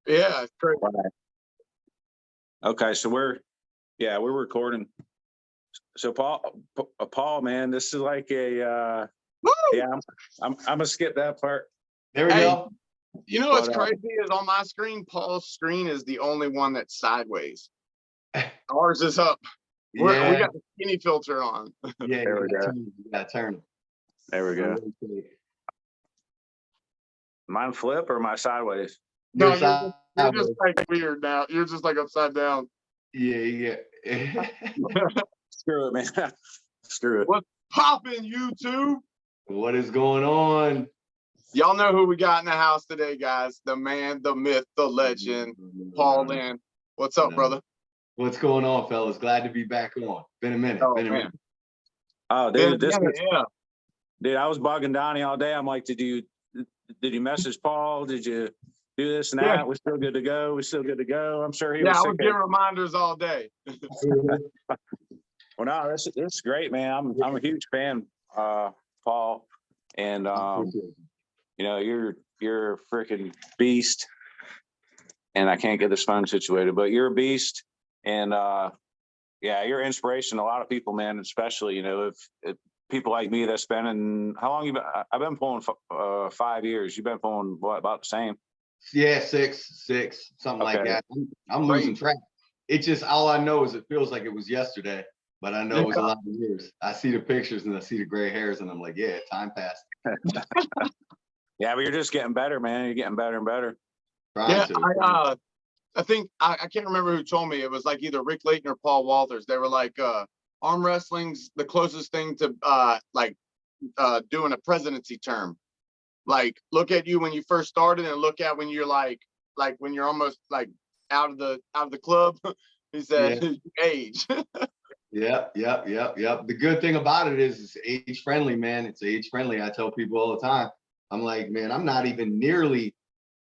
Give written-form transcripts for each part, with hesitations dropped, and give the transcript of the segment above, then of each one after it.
Yeah, it's crazy. Okay, so we're recording. So Paul, man, this is like a I'm gonna skip that part. There we go. You know what's crazy is on my screen, Paul's screen is the only one that's sideways. Ours is up. We got the skinny filter on. Yeah, there we go. You gotta turn it. There we go. Mine flip or my sideways? No, you're just like weird now. You're just like upside down. Yeah. Screw it, man. Screw it. What's poppin', YouTube? What is going on? Y'all know who we got in the house today, guys. The man, the myth, the legend, Paul Linn. What's up, brother? What's going on, fellas? Glad to be back on. Been a minute. Oh, been a minute. Oh, dude, dude, I was bugging Donnie all day. I'm like, did you message Paul? Did you do this and that? Yeah. We're still good to go. We're still good to go. I'm sure he I was was getting reminders all day. Well, no, this is great, man. I'm a huge fan, Paul, and you know, you're a freaking beast, and I can't get this phone situated, but you're a beast, and you're inspiration to a lot of people, man. Especially, you know, if people like me that's been how long you been? I've been pulling 5 years. You've been pulling what, about the same? Yeah, six, something like that. I'm losing track. It's just all I know is it feels like it was yesterday, but I know it was a lot of years. I see the pictures and I see the gray hairs, and I'm like, yeah, time passed. Yeah, but you're just getting better, man. You're getting better and better. I think I can't remember who told me. It was like either Rick Layton or Paul Walters. They were like, arm wrestling's the closest thing to doing a presidency term. Like, look at you when you first started, and look at when you're like when you're almost like out of the club. He said, age. Yep. The good thing about it is it's age friendly, man. It's age friendly. I tell people all the time. I'm like, man, I'm not even nearly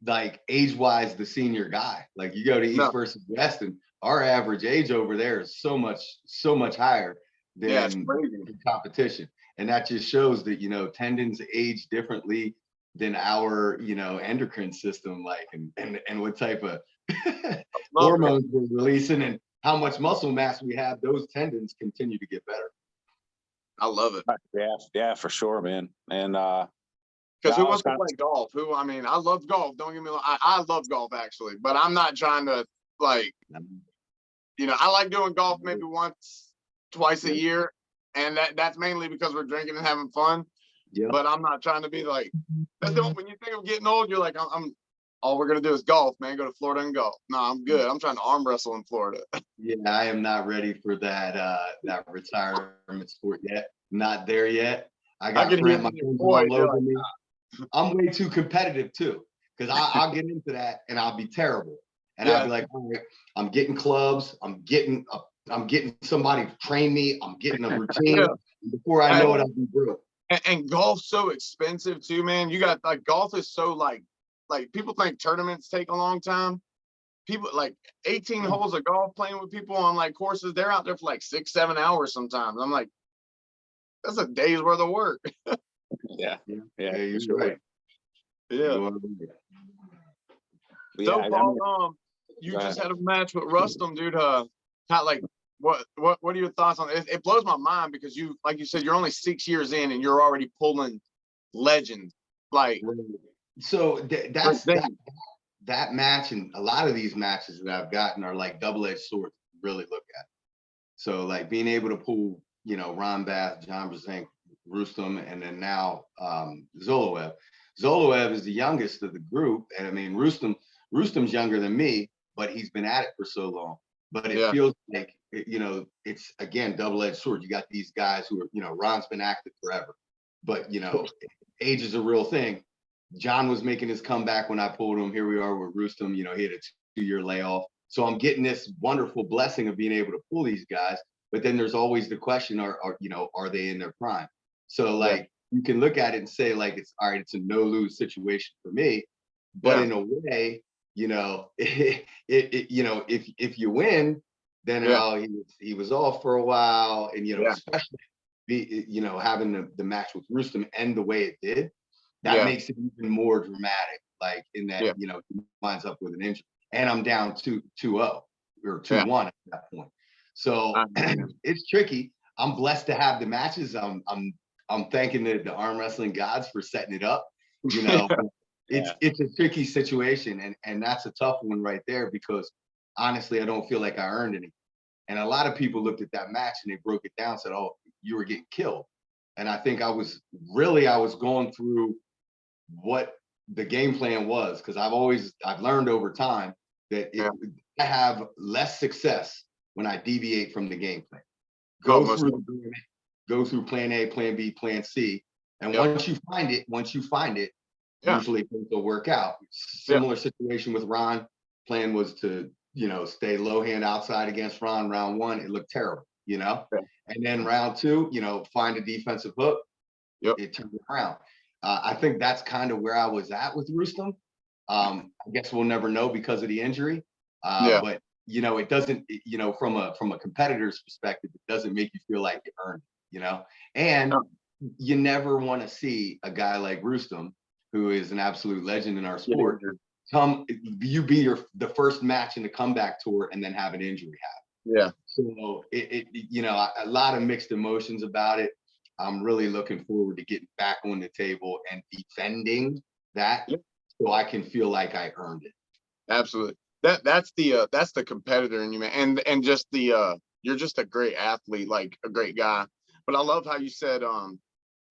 like age-wise the senior guy. Like, you go to East versus West, and our average age over there is so much higher than the competition. And that just shows that, you know, tendons age differently than our, you know, endocrine system, like, and what type of hormones we're releasing and how much muscle mass we have. Those tendons continue to get better. I love it. Yeah, for sure, man. And because who wants to play golf? I love golf. Don't get me wrong. I love golf, actually, but I'm not trying to, like, you know, I like doing golf maybe once, twice a year. And that's mainly because we're drinking and having fun. Yeah. But I'm not trying to be like, when you think of getting old, you're like, I'm all we're going to do is golf, man. Go to Florida and golf. No, I'm good. I'm trying to arm wrestle in Florida. Yeah, I am not ready for that retirement sport yet. Not there yet. I got friends all over me. I'm way too competitive too, because I'll get into that and I'll be terrible. And I'll be like, all right, I'm getting clubs. I'm getting somebody to train me. I'm getting a routine. Before I know it, I'll be broke. And golf's so expensive too, man. You got, like, golf is so like people think tournaments take a long time. People like 18 holes of golf, playing with people on like courses. They're out there for like 6-7 hours sometimes. I'm like, that's a day's worth of work. Yeah, you're right. Yeah. So, Paul, you just had a match with Rustum, dude. What are your thoughts on it? It blows my mind because you, like you said, you're only 6 years in and you're already pulling legends. Like, so that match, and a lot of these matches that I've gotten are like double-edged swords to really look at. So, like, being able to pull, you know, Ron Bath, John Brzenk, Rustum, and then now Zoloev. Zoloev is the youngest of the group, and I mean, Rustum's younger than me, but he's been at it for so long. But it feels like, you know, it's, again, double-edged sword. You got these guys who are, you know, Ron's been active forever, but, you know, age is a real thing. John was making his comeback when I pulled him. Here we are with Rustum. You know, he had a 2-year layoff. So I'm getting this wonderful blessing of being able to pull these guys. But then there's always the question, are they in their prime? So, like, you can look at it and say, like, it's all right, it's a no-lose situation for me. But in a way, you know, you know, if you win, then he was off for a while, and, you know, especially having the match with Rustum end the way it did, that makes it even more dramatic like in that, Yeah. you know, he winds up with an injury. And I'm down 2-0 or 2-1 at that point. So it's tricky. I'm blessed to have the matches. I'm thanking the arm wrestling gods for setting it up. You know, it's a tricky situation, and that's a tough one right there, because honestly, I don't feel like I earned any. And a lot of people looked at that match and they broke it down, said, "Oh, you were getting killed." And I think I was going through what the game plan was, because I've learned over time that I have less success when I deviate from the game plan. Go through plan A, plan B, plan C. And once you find it, usually things will work out. Similar situation with Ron. Plan was to, you know, stay low hand outside against Ron. Round 1, it looked terrible, you know? And then round 2, you know, find a defensive hook. It turned around. I think that's kind of where I was at with Rustam. I guess we'll never know because of the injury. But you know, it doesn't, you know, from a competitor's perspective, it doesn't make you feel like you earned it, you know? And you never want to see a guy like Rustam, who is an absolute legend in our sport, be the first match in the comeback tour and then have an injury happen. So it you know, a lot of mixed emotions about it. I'm really looking forward to getting back on the table and defending that, so I can feel like I earned it. Absolutely. That's the competitor in you, man. And just you're just a great athlete, like a great guy. But I love how you said,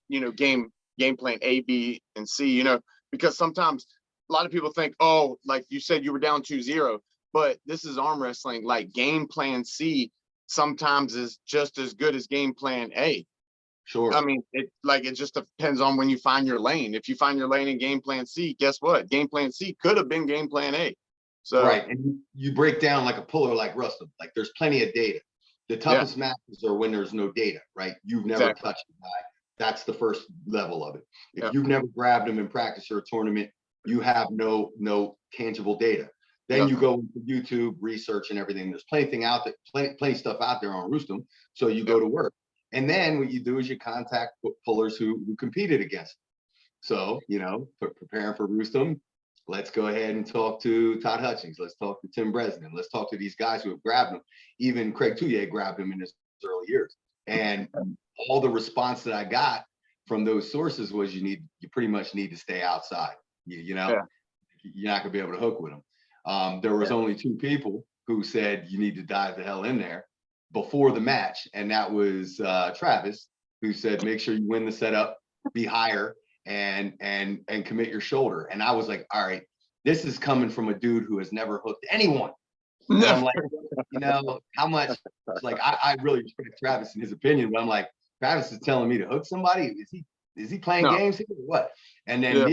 you know, game plan A, B, and C, you know, because sometimes a lot of people think, oh, like you said, you were down 2-0, but this is arm wrestling. Like game plan C sometimes is just as good as game plan A. Sure. I mean, it just depends on when you find your lane. If you find your lane in game plan C, guess what? Game plan C could have been game plan A. So right, and you break down like a puller like Rustam. Like there's plenty of data. The toughest matches are when there's no data, right? You've never touched the guy. That's the first level of it. If you've never grabbed him in practice or a tournament, you have no tangible data. Then you go into YouTube, research and everything. There's plenty stuff out there on Rustam. So you go to work. And then what you do is you contact pullers who competed against him. So, you know, preparing for Rustam, let's go ahead and talk to Todd Hutchings. Let's talk to Tim Bresnan. Let's talk to these guys who have grabbed him. Even Craig Touye grabbed him in his early years. And all the response that I got from those sources was you pretty much need to stay outside. You know, you're not gonna be able to hook with them. There was only 2 people who said you need to dive the hell in there before the match, and that was Travis, who said make sure you win the setup, be higher, and commit your shoulder. And I was like, all right, this is coming from a dude who has never hooked anyone. And I'm like, you know, how much, like, I really respect Travis and his opinion, but I'm like, Travis is telling me to hook somebody. Is he playing games here or what? And then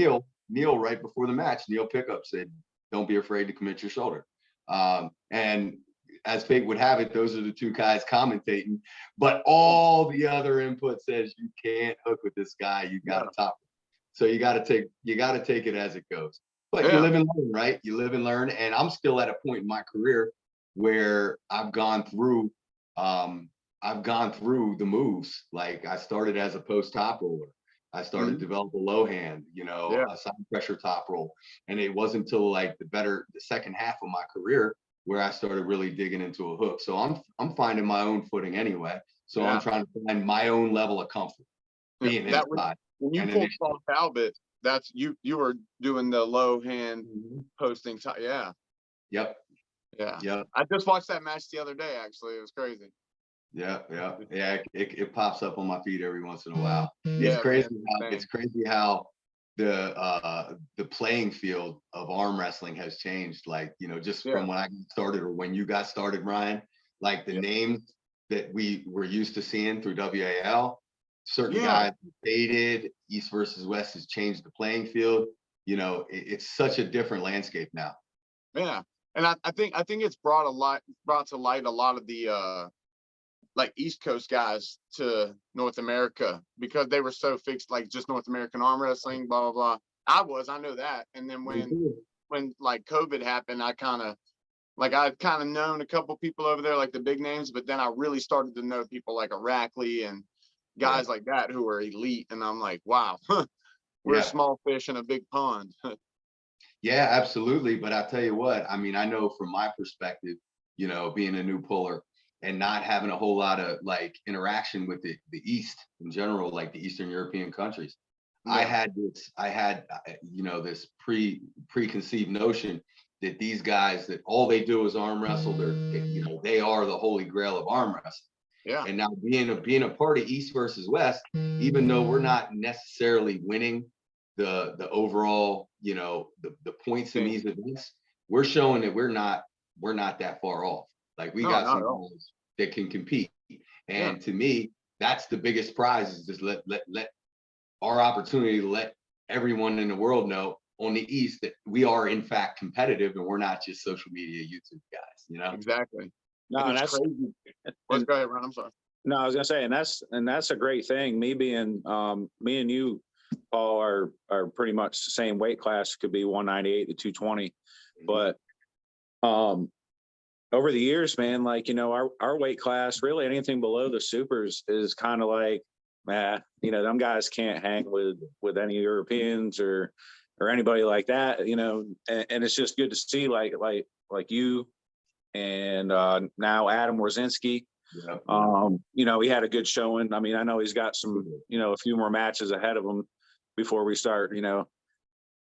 Neil, right before the match, Neil Pickup said, don't be afraid to commit your shoulder. And as fate would have it, those are the 2 guys commentating, but all the other input says you can't hook with this guy. You got to top him. So you got to take it as it goes. But you live and learn, right? You live and learn. And I'm still at a point in my career where I've gone through the moves. Like I started as a post top roller. I started to develop a low hand, you know, a side pressure top roll. And it wasn't until like the second half of my career where I started really digging into a hook. So I'm finding my own footing anyway. So I'm trying to find my own level of comfort being inside. When you pulled Paul Talbot, that's you were doing the low hand posting. Yep. I just watched that match the other day. Actually, it was crazy. Yeah. It pops up on my feed every once in a while. It's crazy how the playing field of arm wrestling has changed. Like, you know, just from when I started or when you got started, Ryan, like the names that we were used to seeing through WAL, certain guys faded. East versus West has changed the playing field. You know, it's such a different landscape now. Yeah. And I think it's brought to light a lot of the like East Coast guys to North America, because they were so fixed, like just North American arm wrestling, blah, blah, blah. I know that. And then when like COVID happened, I'd kind of known a couple people over there, like the big names, but then I really started to know people like Arackley and guys like that who are elite. And I'm like, wow, we're a small fish in a big pond. Yeah, absolutely. But I'll tell you what, I mean, I know from my perspective, you know, being a new puller and not having a whole lot of like interaction with the East in general, like the Eastern European countries. I had you know, this preconceived notion that these guys, that all they do is arm wrestle. You know, they are the holy grail of arm wrestling. Yeah. And now being a part of East versus West, even though we're not necessarily winning the overall, you know, the points in these events, we're showing that we're not that far off. Like we got some guys that can compete. And to me, that's the biggest prize, is just let our opportunity to let everyone in the world know on the East that we are in fact competitive and we're not just social media YouTube guys, you know? Exactly. No, and that's crazy. Let's go ahead, Ron. I'm sorry. No, I was gonna say, and that's a great thing. Me and you, Paul, are pretty much the same weight class. Could be 198 to 220, but over the years, man, like, you know, our weight class, really anything below the supers is kind of like, you know, them guys can't hang with any Europeans or anybody like that, you know, and it's just good to see like you and now Adam Warzinski. You know, he had a good showing. I mean, I know he's got some, you know, a few more matches ahead of him before we start, you know,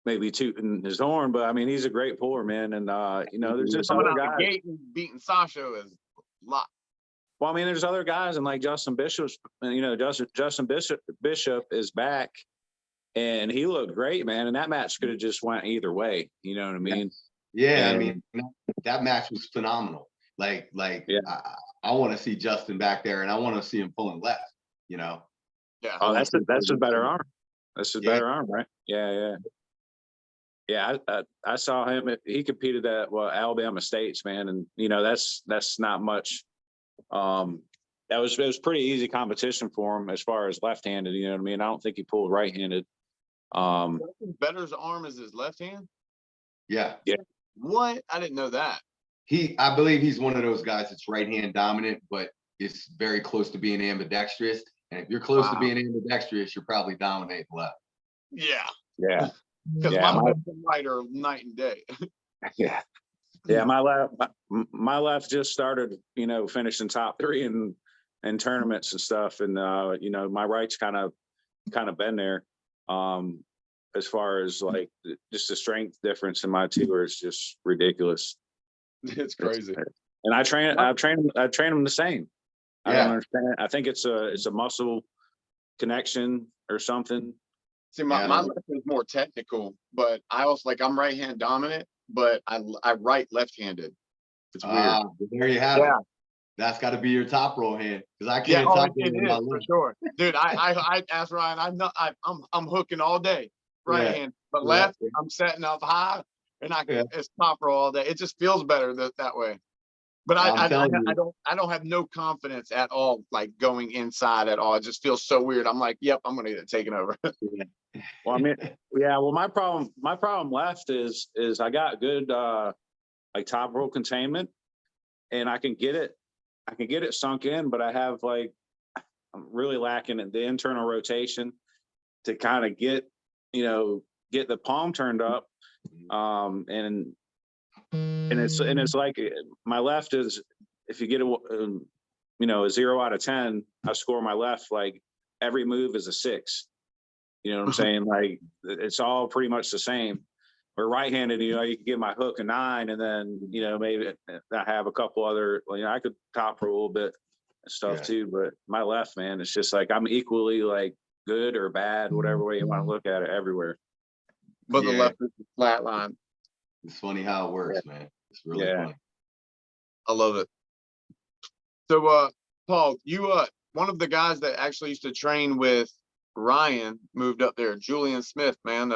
maybe tooting his horn, but I mean, he's a great puller, man. And you know, there's just other guys. The gate and beating Sasha is a lot. Well, I mean, there's other guys, and like Justin Bishop's, you know, Justin Bishop is back, and he looked great, man. And that match could have just went either way. You know what I mean? Yeah, I mean, that match was phenomenal. Like, I want to see Justin back there, and I want to see him pulling left. You know? Yeah. Oh, that's a better arm. That's a better arm, right? Yeah. Yeah, I saw him. He competed at Alabama States, man, and you know that's not much. It was pretty easy competition for him as far as left-handed. You know what I mean? I don't think he pulled right-handed. Better's arm is his left hand. Yeah. What? I didn't know that. I believe he's one of those guys that's right-hand dominant, but it's very close to being ambidextrous. And if you're close to being ambidextrous, you're probably dominating left. Yeah. Because my left and right are night and day. Yeah. My left just started, you know, finishing top 3 in tournaments and stuff, and you know, my right's kind of been there. As far as like just the strength difference in my two is just ridiculous. It's crazy. And I train them the same. Yeah. I don't understand. I think it's a muscle connection or something. See, my left is more technical, but I also I'm right hand dominant, but I write left handed. It's weird. There you have it. That's got to be your top roll hand, because I can't top it is for sure, dude. I asked Ryan. I'm hooking all day right hand, but left I'm setting up high, and it's top roll all day. It just feels better that way. But I don't have no confidence at all, like going inside at all. It just feels so weird. I'm like, yep, I'm gonna get it taken over. Well, I mean, well, my problem left is I got good like top roll containment, and I can get it sunk in, but I'm really lacking in the internal rotation to kind of get the palm turned up, and it's like my left is, if you get a 0 out of 10, I score my left like every move is a 6. You know what I'm saying? Like it's all pretty much the same. Or right-handed, you can give my hook a 9, and then maybe I have a couple other. I could top for a little bit and stuff too, but my left, man, it's just like I'm equally like good or bad, whatever way you want to look at it, everywhere. But the left is the flat line. It's funny how it works, man. It's really funny. I love it. So, Paul, you one of the guys that actually used to train with Ryan moved up there, Julian Smith, man.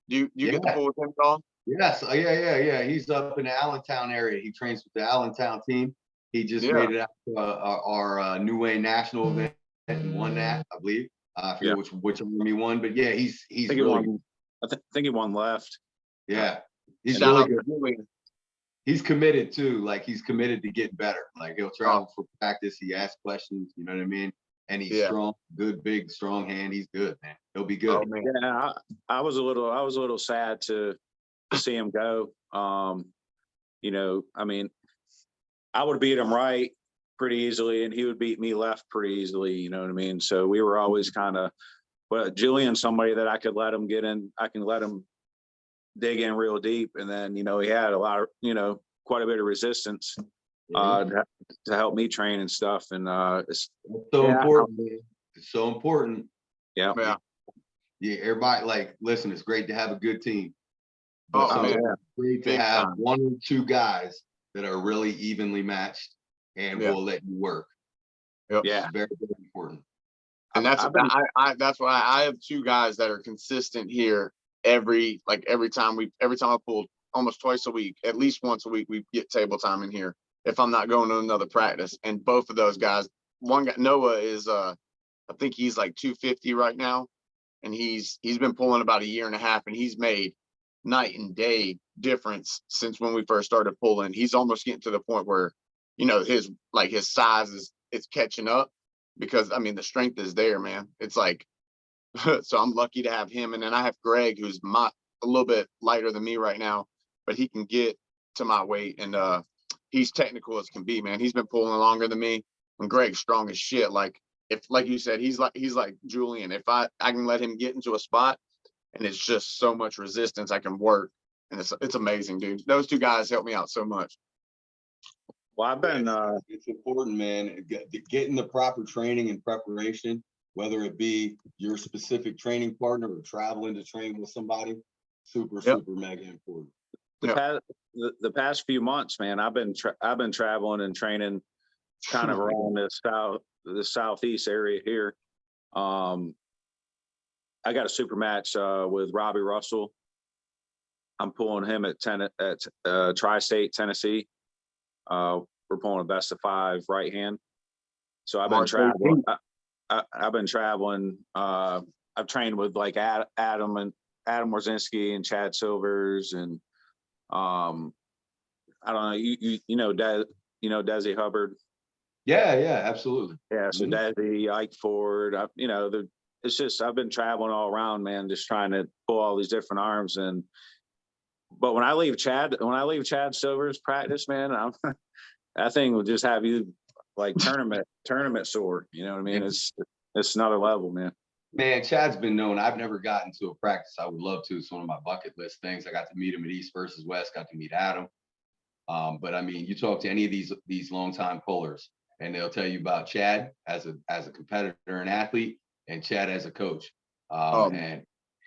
Do you get to pull with him at all? Yes, yeah. He's up in the Allentown area. He trains with the Allentown team. He just made it out to our New Way National event and won that, I believe. I forget which one he won, but yeah, he's really good. I think he won left. Yeah, he's really good. He's committed too. Like he's committed to getting better. Like he'll travel for practice. He asks questions. You know what I mean? And he's strong, good, big, strong hand. He's good, man. He'll be good. Yeah, I was a little sad to to see him go. You know, I mean, I would beat him right pretty easily, and he would beat me left pretty easily. You know what I mean? So we were always kind of, but Julian's somebody that I could let him get in. I can let him dig in real deep, and then you know he had a lot of, you know, quite a bit of resistance to help me train and stuff. And it's so important, man. It's so important. Yeah. Yeah, everybody, like, listen, it's great to have a good team. Oh, But man. it's great to Big have time. 1 or 2 guys that are really evenly matched and will let you work. Yep. Yeah. It's very, very important. And that's that's why I have 2 guys that are consistent here every time I pull, almost twice a week, at least once a week, we get table time in here if I'm not going to another practice. And both of those guys, one guy, Noah, is I think he's like 250 right now, and he's been pulling about a year and a half, and he's made night and day difference since when we first started pulling. He's almost getting to the point where, you know, his size is catching up, because I mean the strength is there, man. It's like so I'm lucky to have him. And then I have Greg, who's a little bit lighter than me right now, but he can get to my weight, and he's technical as can be, man. He's been pulling longer than me, and Greg's strong as shit. Like, if, like you said, he's like Julian. If I can let him get into a spot, and it's just so much resistance I can work, and it's amazing, dude. Those 2 guys help me out so much. Well, I've been it's important, man. Getting the proper training and preparation, whether it be your specific training partner or traveling to train with somebody, super mega important. The past few months, man, I've been traveling and training kind of around the southeast area here. I got a super match with Robbie Russell. I'm pulling him at Tri-State, Tennessee. We're pulling a best of 5 right hand. So I've been traveling. I've been traveling. I've trained with like Adam Warzinski and Chad Silvers, and I don't know. You know Desi Hubbard. Yeah, absolutely. Yeah, so Desi, Ike Ford. You know, it's just I've been traveling all around, man, just trying to pull all these different arms. But when I leave Chad Silver's practice, man, that thing will just have you like tournament sore. You know what I mean? It's another level, man. Man, Chad's been known. I've never gotten to a practice. I would love to. It's one of my bucket list things. I got to meet him at East versus West. Got to meet Adam. But I mean, you talk to any of these longtime pullers, and they'll tell you about Chad as a competitor and athlete, and Chad as a coach. And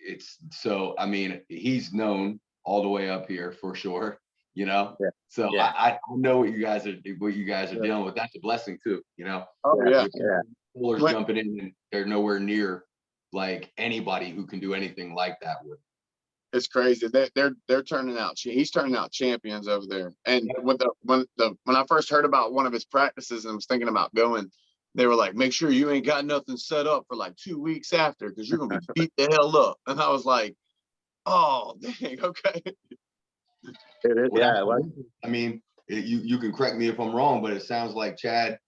it's so. I mean, he's known all the way up here for sure. You know, so yeah. I know what you guys are dealing with. That's a blessing too. You know, pullers jumping in, and they're nowhere near like anybody who can do anything like that with. It's crazy. They're turning out. He's turning out champions over there. And when I first heard about one of his practices and was thinking about going, they were like, "Make sure you ain't got nothing set up for like 2 weeks after, because you're gonna be beat the hell up." And I was like, "Oh, dang, okay." Yeah, I mean, you can correct me if I'm wrong, but it sounds like Chad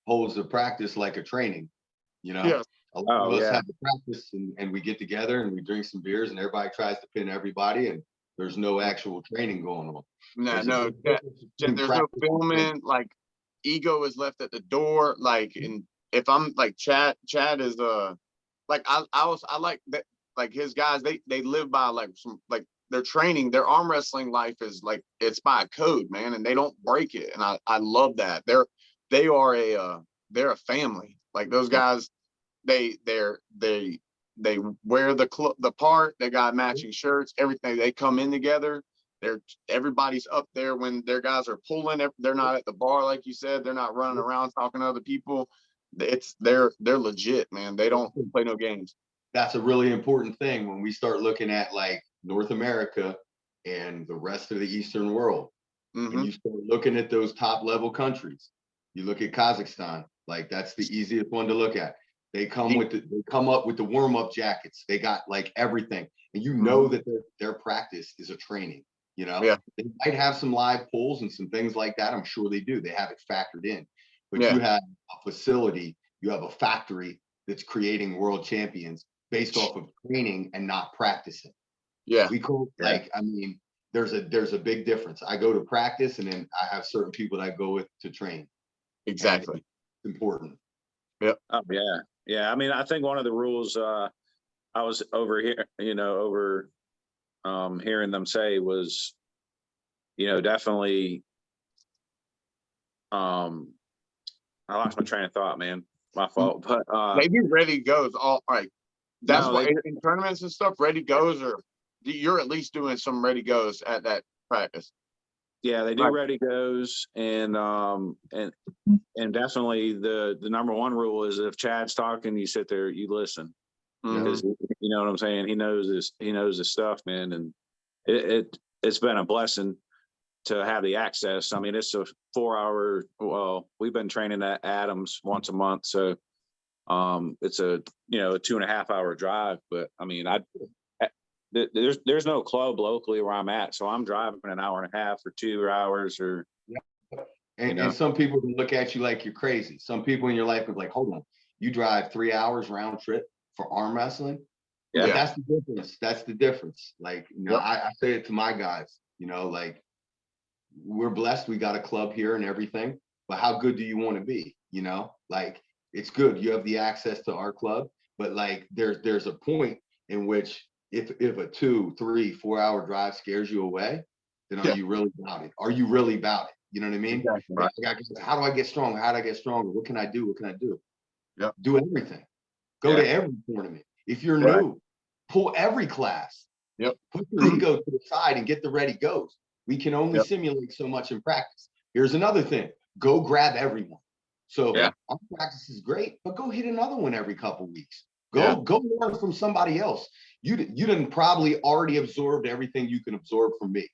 holds the practice like a training. You know, yes. A lot of us have the practice, and we get together and we drink some beers, and everybody tries to pin everybody, and there's no actual training going on. There's no filming. Like, ego is left at the door. Like, and if I'm like Chad is like I like that. Like, his guys, they live by like some, like, their training, their arm wrestling life is like, it's by code, man, and they don't break it. And I love that. They're a family. Like, those guys, they wear the part. They got matching shirts, everything. They come in together. Everybody's up there when their guys are pulling. They're not at the bar, like you said. They're not running around talking to other people. They're legit, man. They don't play no games. That's a really important thing when we start looking at like North America and the rest of the Eastern world. And you start looking at those top level countries. You look at Kazakhstan, like that's the easiest one to look at. They come up with the warm-up jackets. They got like everything. And you know that their practice is a training, you know? Yeah. They might have some live pulls and some things like that. I'm sure they do. They have it factored in. But you have a facility, you have a factory that's creating world champions based off of training and not practicing. Yeah. We call like, I mean, there's a big difference. I go to practice, and then I have certain people that I go with to train. Exactly. It's important. Oh yeah, yeah. I mean, I think one of the rules I was over here, hearing them say was, definitely. I lost my train of thought, man. My fault. But they do ready goes all right. That's No, what in tournaments and stuff, ready goes, or you're at least doing some ready goes at that practice. yeah, they do Right. ready goes, and definitely the number one rule is if Chad's talking, you sit there, you listen, because you know what I'm saying. He knows his stuff, man, and it's been a blessing to have the access. I mean, it's a 4-hour. Well, we've been training at Adams once a month, so it's a 2.5-hour drive. But I mean, there's no club locally where I'm at, so I'm driving an hour and a half or 2 hours or. And some people can look at you like you're crazy. Some people in your life are like, hold on, you drive 3 hours round trip for arm wrestling? Yeah. But that's the difference. That's the difference. Like, I say it to my guys, like, we're blessed. We got a club here and everything, but how good do you want to be? Like, it's good. You have the access to our club, but like, there's a point in which if a 2, 3, 4-hour drive scares you away, then are you really about it? Are you really about it? You know what I mean? Exactly. Right. How do I get stronger? How do I get stronger? What can I do? What can I do? Yep. Do everything. Go to every tournament. If you're new, pull every class. Yep. Put your ego to the side and get the ready goes. We can only simulate so much in practice. Here's another thing. Go grab everyone. So our practice is great, but go hit another one every couple of weeks. Go learn from somebody else. You didn't probably already absorbed everything you can absorb from me.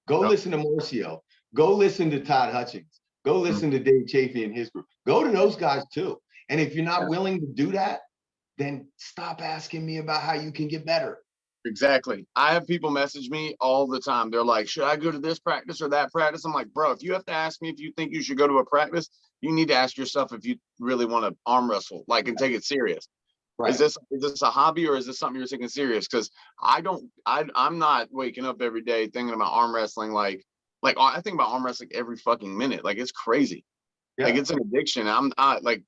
Go listen to Marcio. Go listen to Todd Hutchings. Go listen to Dave Chafee and his group. Go to those guys too. And if you're not willing to do that, then stop asking me about how you can get better. Exactly. I have people message me all the time. They're like, should I go to this practice or that practice? I'm like, bro, if you have to ask me if you think you should go to a practice, you need to ask yourself if you really want to arm wrestle, like, and take it serious. Right. Is this a hobby, or is this something you're taking serious? Because I'm not waking up every day thinking about arm wrestling. Like I think about arm wrestling every fucking minute. Like, it's crazy. Yeah. Like, it's an addiction. I'm like,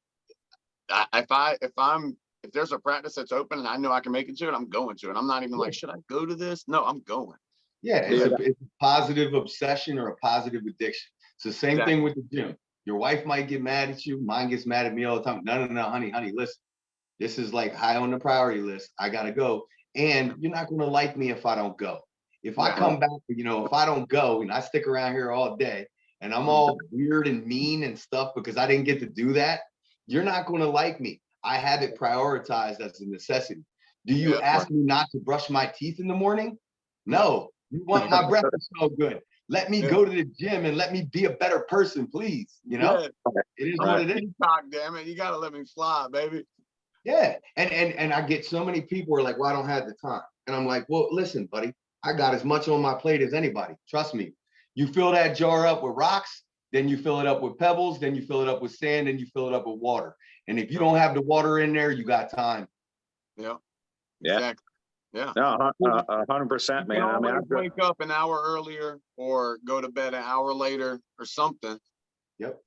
if there's a practice that's open and I know I can make it to it, I'm going to it. I'm not even like, should I go to this? No, I'm going. Yeah, it's a positive obsession or a positive addiction. It's the same thing with the gym. Your wife might get mad at you. Mine gets mad at me all the time. No, honey, listen. This is like high on the priority list. I got to go. And you're not going to like me if I don't go. If I come back, if I don't go and I stick around here all day and I'm all weird and mean and stuff because I didn't get to do that, you're not going to like me. I have it prioritized as a necessity. Do you ask me not to brush my teeth in the morning? No. You want my breath to smell good. Let me go to the gym and let me be a better person, please. It is what it is. Peacock, damn it. You got to let me fly, baby. Yeah. And I get so many people who are like, well, I don't have the time. And I'm like, well, listen, buddy, I got as much on my plate as anybody. Trust me. You fill that jar up with rocks, then you fill it up with pebbles, then you fill it up with sand, and you fill it up with water. And if you don't have the water in there, you got time. Yeah. Exactly. Yeah. No, 100%, man. I mean, I wake up an hour earlier or go to bed an hour later or something. Yep.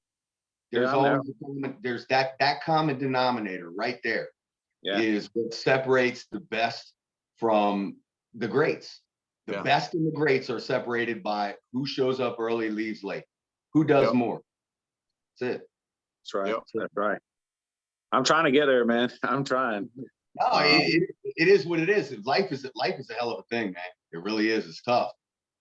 There's always there's that common denominator right there is what separates the best from the greats. The best and the greats are separated by who shows up early, leaves late. Who does more? That's it. That's right. That's right. I'm trying to get there, man. I'm trying. No, it is what it is. Life is a hell of a thing, man. It really is. It's tough.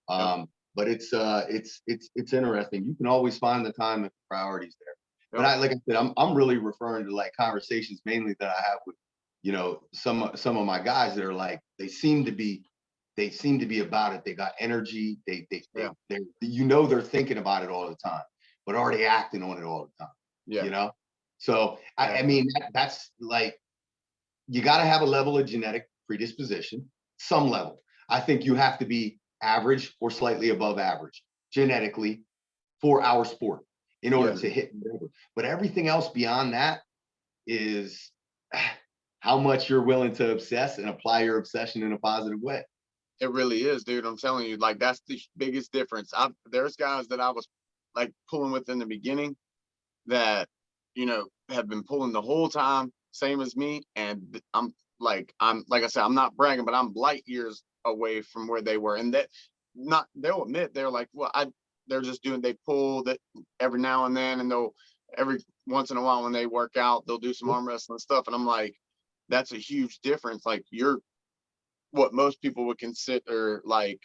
But it's interesting. You can always find the time if the priority's there. But like I said, I'm really referring to like conversations mainly that I have with, some of my guys that are like, they seem to be about it. They got energy. They're they're thinking about it all the time, but are they acting on it all the time? Yeah. So I mean, that's like, you got to have a level of genetic predisposition, some level. I think you have to be average or slightly above average genetically for our sport in order to hit whatever. But everything else beyond that is how much you're willing to obsess and apply your obsession in a positive way. It really is, dude. I'm telling you, like, that's the biggest difference. There's guys that I was like pulling with in the beginning that, you know, have been pulling the whole time, same as me. And I'm like I said, I'm not bragging, but I'm light years away from where they were. And they'll admit, they're like, well, they're just they pull that every now and then, and every once in a while when they work out, they'll do some arm wrestling stuff. And I'm like, that's a huge difference. Like, you're what most people would consider, like,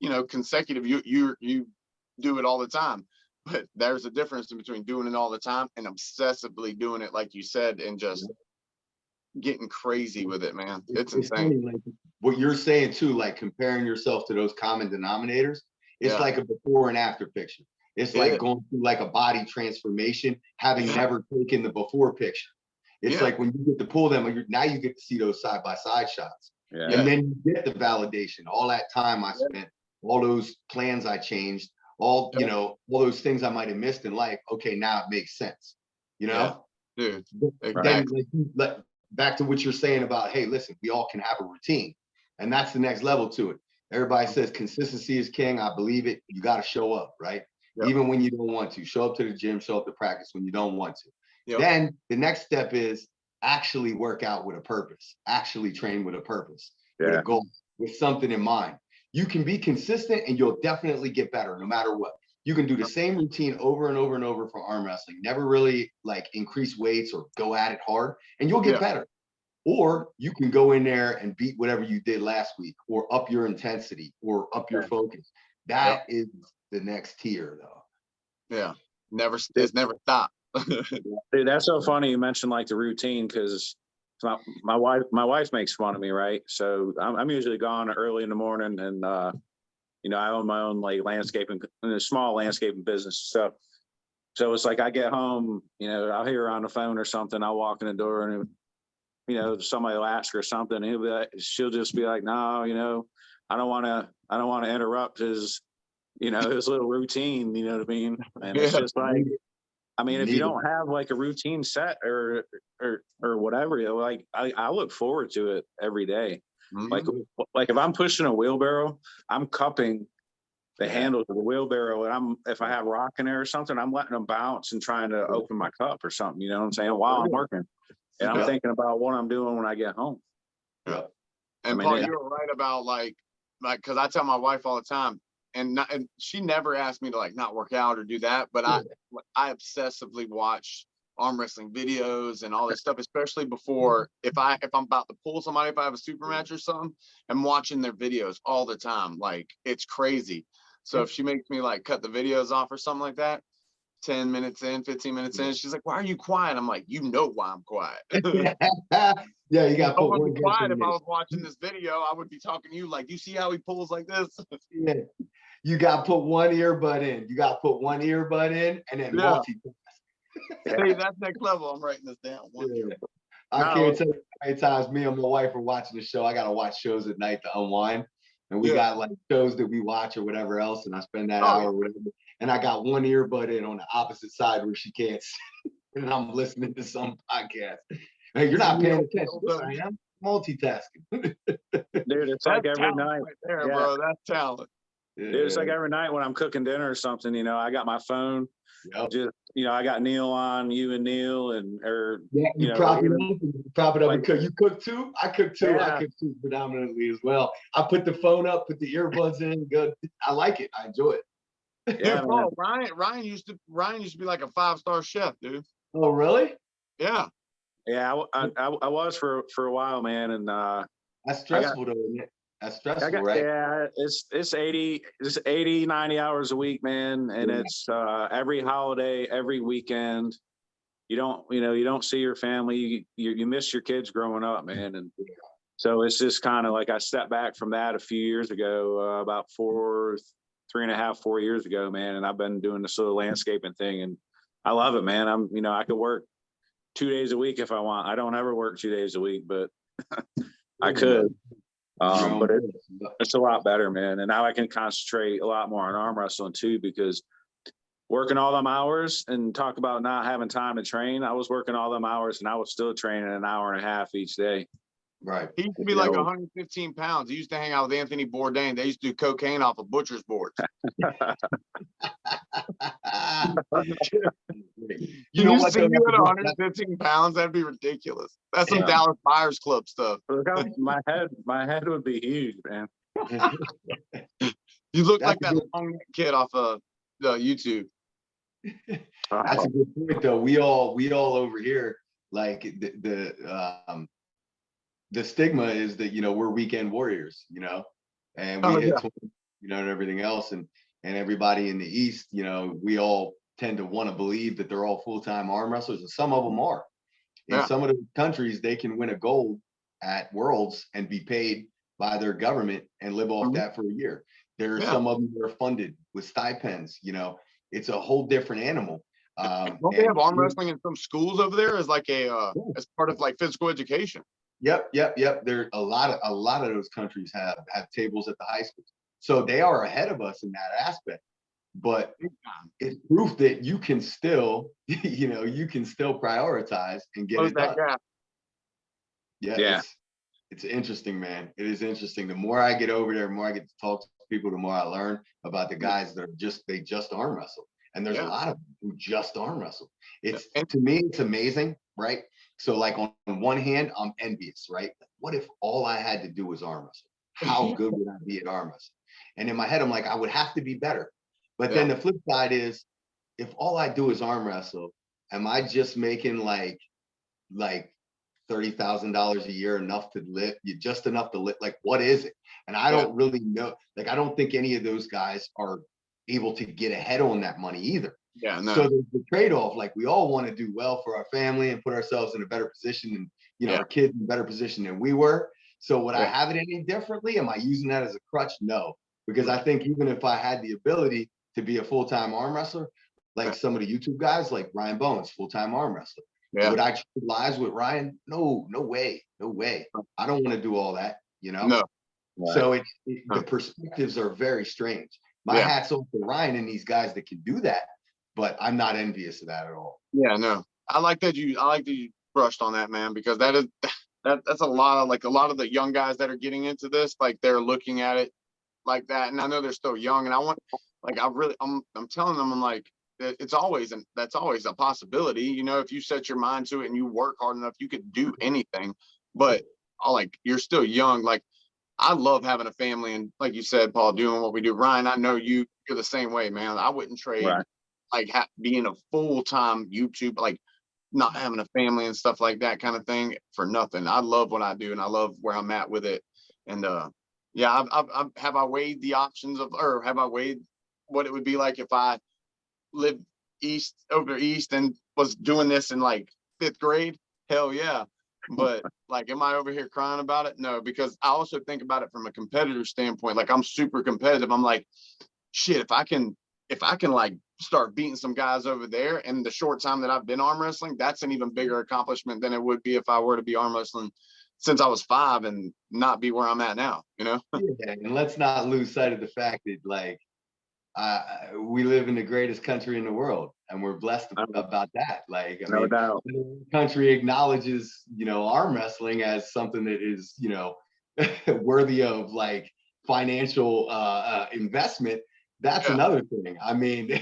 you know, consecutive. You do it all the time, but there's a difference in between doing it all the time and obsessively doing it, like you said, and just getting crazy with it, man. It's insane. Funny, like, what you're saying too, like comparing yourself to those common denominators, it's like a before and after picture. It's like going through like a body transformation, having never taken the before picture. It's like when you get to pull them, now you get to see those side-by-side shots. And then you get the validation. All that time I spent, all those plans I changed, all, you know, all those things I might have missed in life. Okay, now it makes sense, you know? Dude, then like, back to what you're saying about, hey, listen, we all can have a routine. And that's the next level to it. Everybody says consistency is king. I believe it. You got to show up, right? Even when you don't want to. Show up to the gym, show up to practice when you don't want to. Then the next step is actually work out with a purpose, actually train with a purpose, with a goal, with something in mind. You can be consistent and you'll definitely get better no matter what. You can do the same routine over and over and over for arm wrestling, never really like increase weights or go at it hard, and you'll get better. Or you can go in there and beat whatever you did last week, or up your intensity, or up your focus. That is the next tier, though. Yeah, it's never stopped. Dude, that's so funny you mentioned like the routine, because my wife makes fun of me, right? So I'm usually gone early in the morning, and you know, I own my own like landscaping, a small landscaping business stuff. So it's like I get home, you know, I'll hear her on the phone or something. I'll walk in the door, and you know, somebody will ask her something, and she'll just be like, "No, you know, I don't want to interrupt his, you know, his little routine." You know what I mean? And it's just like, I mean, if you don't have like a routine set or whatever, you know, like I look forward to it every day. Like if I'm pushing a wheelbarrow, I'm cupping the handles of the wheelbarrow, and if I have rock in there or something, I'm letting them bounce and trying to open my cup or something. You know what I'm saying? While I'm working, and I'm thinking about what I'm doing when I get home. And I mean, Paul, you were right about like because I tell my wife all the time, and she never asked me to like not work out or do that, but I obsessively watch arm wrestling videos and all this stuff, especially before if I'm about to pull somebody, if I have a super match or something, I'm watching their videos all the time. Like, it's crazy. So if she makes me like cut the videos off or something like that, 10 minutes in, 15 minutes in, she's like, "Why are you quiet?" I'm like, "You know why I'm quiet." Yeah, you got to I wouldn't be quiet if I was watching this video. I would be talking to you like, "You see how he pulls like this?" You got to put one earbud in. You got to put one earbud in and then multitask. Hey, that's next level. I'm writing this down. I can't tell you how many times me and my wife are watching the show. I got to watch shows at night to unwind. And we got like shows that we watch or whatever else. And I spend that hour or whatever. And I got one earbud in on the opposite side where she can't see. And I'm listening to some podcast. Hey, you're not paying attention. Yes, I am multitasking. Dude, it's like every night. Right there, bro. That's talent. Dude, it's like every night when I'm cooking dinner or something, you know, I got my phone. Just, you know, I got Neil on, you and Neil, and you prop it up and cook. You cook too? I cook too. I cook too predominantly as well. I put the phone up, put the earbuds in. Good. I like it. I enjoy it. Yeah, Paul, Ryan used to be like a 5-star chef, dude. Oh, really? Yeah. Yeah, I was for a while, man, and that's stressful though, isn't it? That's stressful, right? Yeah, it's 80, 90 hours a week, man, and it's every holiday, every weekend. You don't see your family. You miss your kids growing up, man, and so it's just kind of like I stepped back from that a few years ago, about 3.5, 4 years ago, man, and I've been doing this little landscaping thing, and I love it, man. I could work 2 days a week if I want. I don't ever work 2 days a week, but I could. But it's a lot better, man. And now I can concentrate a lot more on arm wrestling too, because working all them hours and talk about not having time to train. I was working all them hours and I was still training an hour and a half each day. Right. He used to be like 115 pounds. He used to hang out with Anthony Bourdain. They used to do cocaine off of butcher's boards. You know you what? see you at 115 pounds? That'd be ridiculous. That's some Dallas Buyers Club stuff. My head would be huge, man. You look like that long kid off of YouTube. That's a good point, though. We all over here, like the stigma is that, you know, we're weekend warriors, you know, and we hit 20, you know, and everything else, and everybody in the East, you know, we all tend to want to believe that they're all full-time arm wrestlers, and some of them are. In some of the countries, they can win a gold at Worlds and be paid by their government and live off that for a year. There are some of them that are funded with stipends. You know, it's a whole different animal. Don't they have arm wrestling in some schools over there as like as part of like physical education? Yep. There a lot of those countries have tables at the high schools, so they are ahead of us in that aspect. But it's proof that you can still, you know, you can still prioritize and get it done. Yeah. It's interesting, man. It is interesting. The more I get over there, the more I get to talk to people, the more I learn about the guys that are they just arm wrestle. And there's a lot of them who just arm wrestle. It's to me, it's amazing, right? So like on one hand, I'm envious, right? What if all I had to do was arm wrestle? How good would I be at arm wrestle? And in my head, I'm like, I would have to be better. But then the flip side is, if all I do is arm wrestle, am I just making like $30,000 a year enough to live? Just enough to live? Like, what is it? And I don't really know. Like, I don't think any of those guys are able to get ahead on that money either. Yeah, no. So there's the trade-off. Like, we all want to do well for our family and put ourselves in a better position, and you know, our kids in a better position than we were. So would I have it any differently? Am I using that as a crutch? No, because I think even if I had the ability to be a full-time arm wrestler, like some of the YouTube guys, like Ryan Bones, full-time arm wrestler. Would I trade lives with Ryan? No way. I don't want to do all that, you know? No. So the perspectives are very strange. My hat's off to Ryan and these guys that can do that, but I'm not envious of that at all. Yeah, no. I like that you brushed on that, man, because that's a lot of the young guys that are getting into this, like they're looking at it like that. And I know they're still young, and I'm telling them, I'm like, that's always a possibility. You know, if you set your mind to it and you work hard enough, you could do anything. But you're still young. Like, I love having a family, and like you said, Paul, doing what we do. Ryan, I know you're the same way, man. I wouldn't trade being a full-time YouTube, like not having a family and stuff like that kind of thing for nothing. I love what I do, and I love where I'm at with it. And have I weighed the options or have I weighed what it would be like if I lived over east and was doing this in like 5th grade? Hell yeah. But like, am I over here crying about it? No, because I also think about it from a competitor standpoint. Like, I'm super competitive. I'm like, shit, if I can like start beating some guys over there in the short time that I've been arm wrestling, that's an even bigger accomplishment than it would be if I were to be arm wrestling since I was 5 and not be where I'm at now, you know? Yeah, and let's not lose sight of the fact that, like, we live in the greatest country in the world, and we're blessed about that. Like, I mean, the country acknowledges, you know, arm wrestling as something that is, you know, worthy of like financial investment. That's another thing. I mean,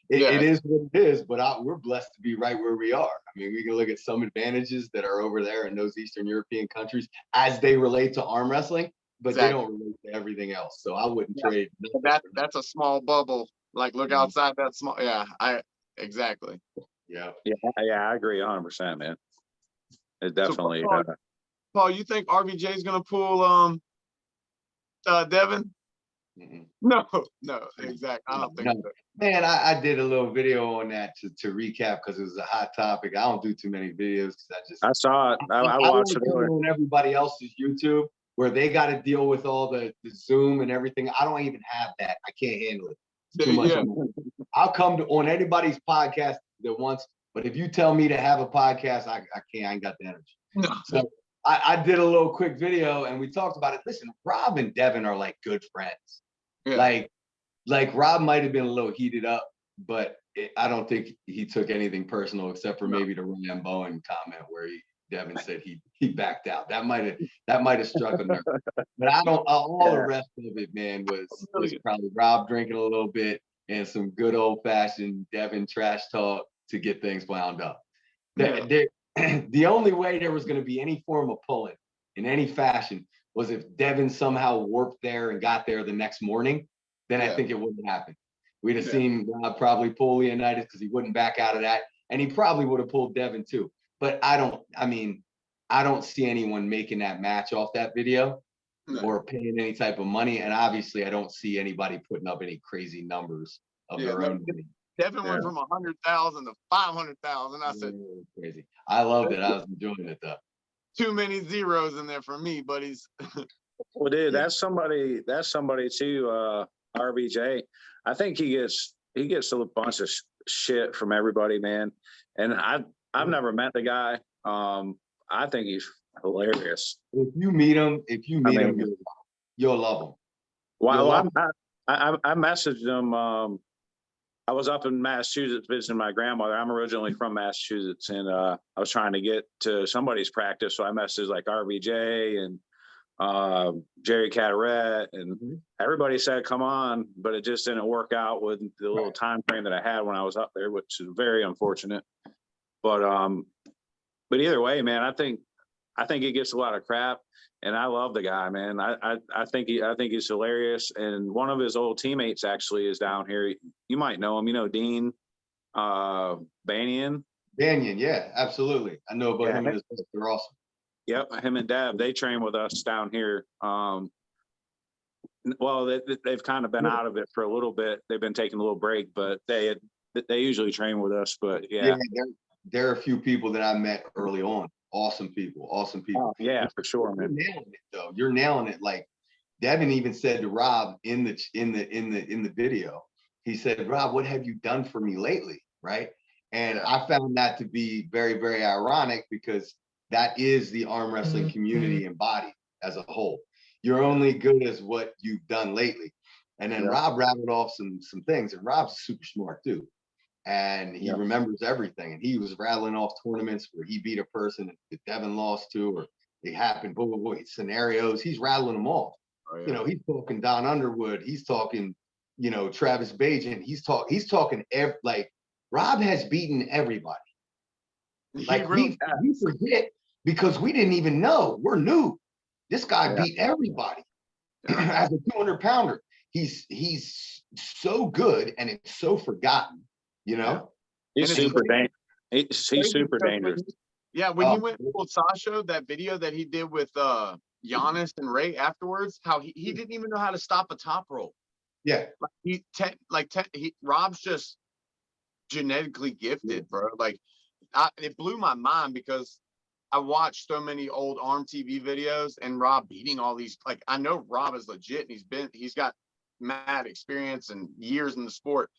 it is what it is, but we're blessed to be right where we are. I mean, we can look at some advantages that are over there in those Eastern European countries as they relate to arm wrestling, but they don't relate to everything else. So I wouldn't trade. That's a small bubble. Like, look outside that small. Yeah, exactly. Yeah, I agree 100%, man. It definitely. So, Paul, you think RVJ is gonna pull Devin? Mm-mm. No, exactly. I don't think so. Man, I did a little video on that to recap because it was a hot topic. I don't do too many videos because I saw it. I watched it on everybody else's YouTube where they got to deal with all the Zoom and everything. I don't even have that. I can't handle it. It's too much. I'll come on anybody's podcast that wants, but if you tell me to have a podcast, I can't. I ain't got the energy. No. So I did a little quick video and we talked about it. Listen, Rob and Devin are like good friends. Yeah. Like Rob might have been a little heated up, but I don't think he took anything personal except for maybe the Ryan Bowen comment where Devin said he backed out. That might have struck a nerve. But I don't. All the rest of it, man, was probably Rob drinking a little bit and some good old fashioned Devin trash talk to get things wound up. The only way there was going to be any form of pulling in any fashion was if Devin somehow warped there and got there the next morning. Then I think it wouldn't happen. We'd have seen Rob probably pull Leonidas because he wouldn't back out of that, and he probably would have pulled Devin too. But I don't see anyone making that match off that video or paying any type of money, and obviously I don't see anybody putting up any crazy numbers of their own money. Devin went from 100,000 to 500,000. I said, crazy. I loved it. I was enjoying it though. Too many zeros in there for me, buddies. Well, dude, that's somebody too. RBJ. I think he gets a bunch of shit from everybody, man. And I've never met the guy. I think he's hilarious. If you meet him, you'll love him. Well, I messaged him. I was up in Massachusetts visiting my grandmother. I'm originally from Massachusetts, and I was trying to get to somebody's practice, so I messaged like RBJ and Jerry Cataret, and everybody said come on, but it just didn't work out with the little time frame that I had when I was up there, which is very unfortunate. But either way, man, I think he gets a lot of crap, and I love the guy, man. I think he's hilarious, and one of his old teammates actually is down here. You might know him. You know Dean Banyan. Banyan, yeah, absolutely. I know about him and his brother. They're awesome. Yep, him and Deb, they train with us down here. Well, they've kind of been out of it for a little bit. They've been taking a little break, but they usually train with us. But there are a few people that I met early on. Awesome people. Oh, yeah, for sure, man. You're nailing it, though. You're nailing it. Like Devin even said to Rob in the video, he said, "Rob, what have you done for me lately?" Right? And I found that to be very, very ironic because that is the arm wrestling community embodied as a whole. You're only good as what you've done lately. And then Rob rattled off some things, and Rob's a super smart dude. And he remembers everything. And he was rattling off tournaments where he beat a person that Devin lost to, or it happened, scenarios. He's rattling them off. Oh, yeah. You know, he's talking Don Underwood. He's talking, Travis Bajan. He's talking like Rob has beaten everybody. Like we forget because we didn't even know. We're new. This guy beat everybody as a 200-pounder. He's so good, and it's so forgotten. He's super dangerous. He's super dangerous. Yeah, when he went full Sasha, that video that he did with Giannis and Ray afterwards, how he didn't even know how to stop a top roll. Yeah, Rob's just genetically gifted, bro. Like, it blew my mind because I watched so many old Arm TV videos and Rob beating all these. Like, I know Rob is legit, and he's got mad experience and years in the sport.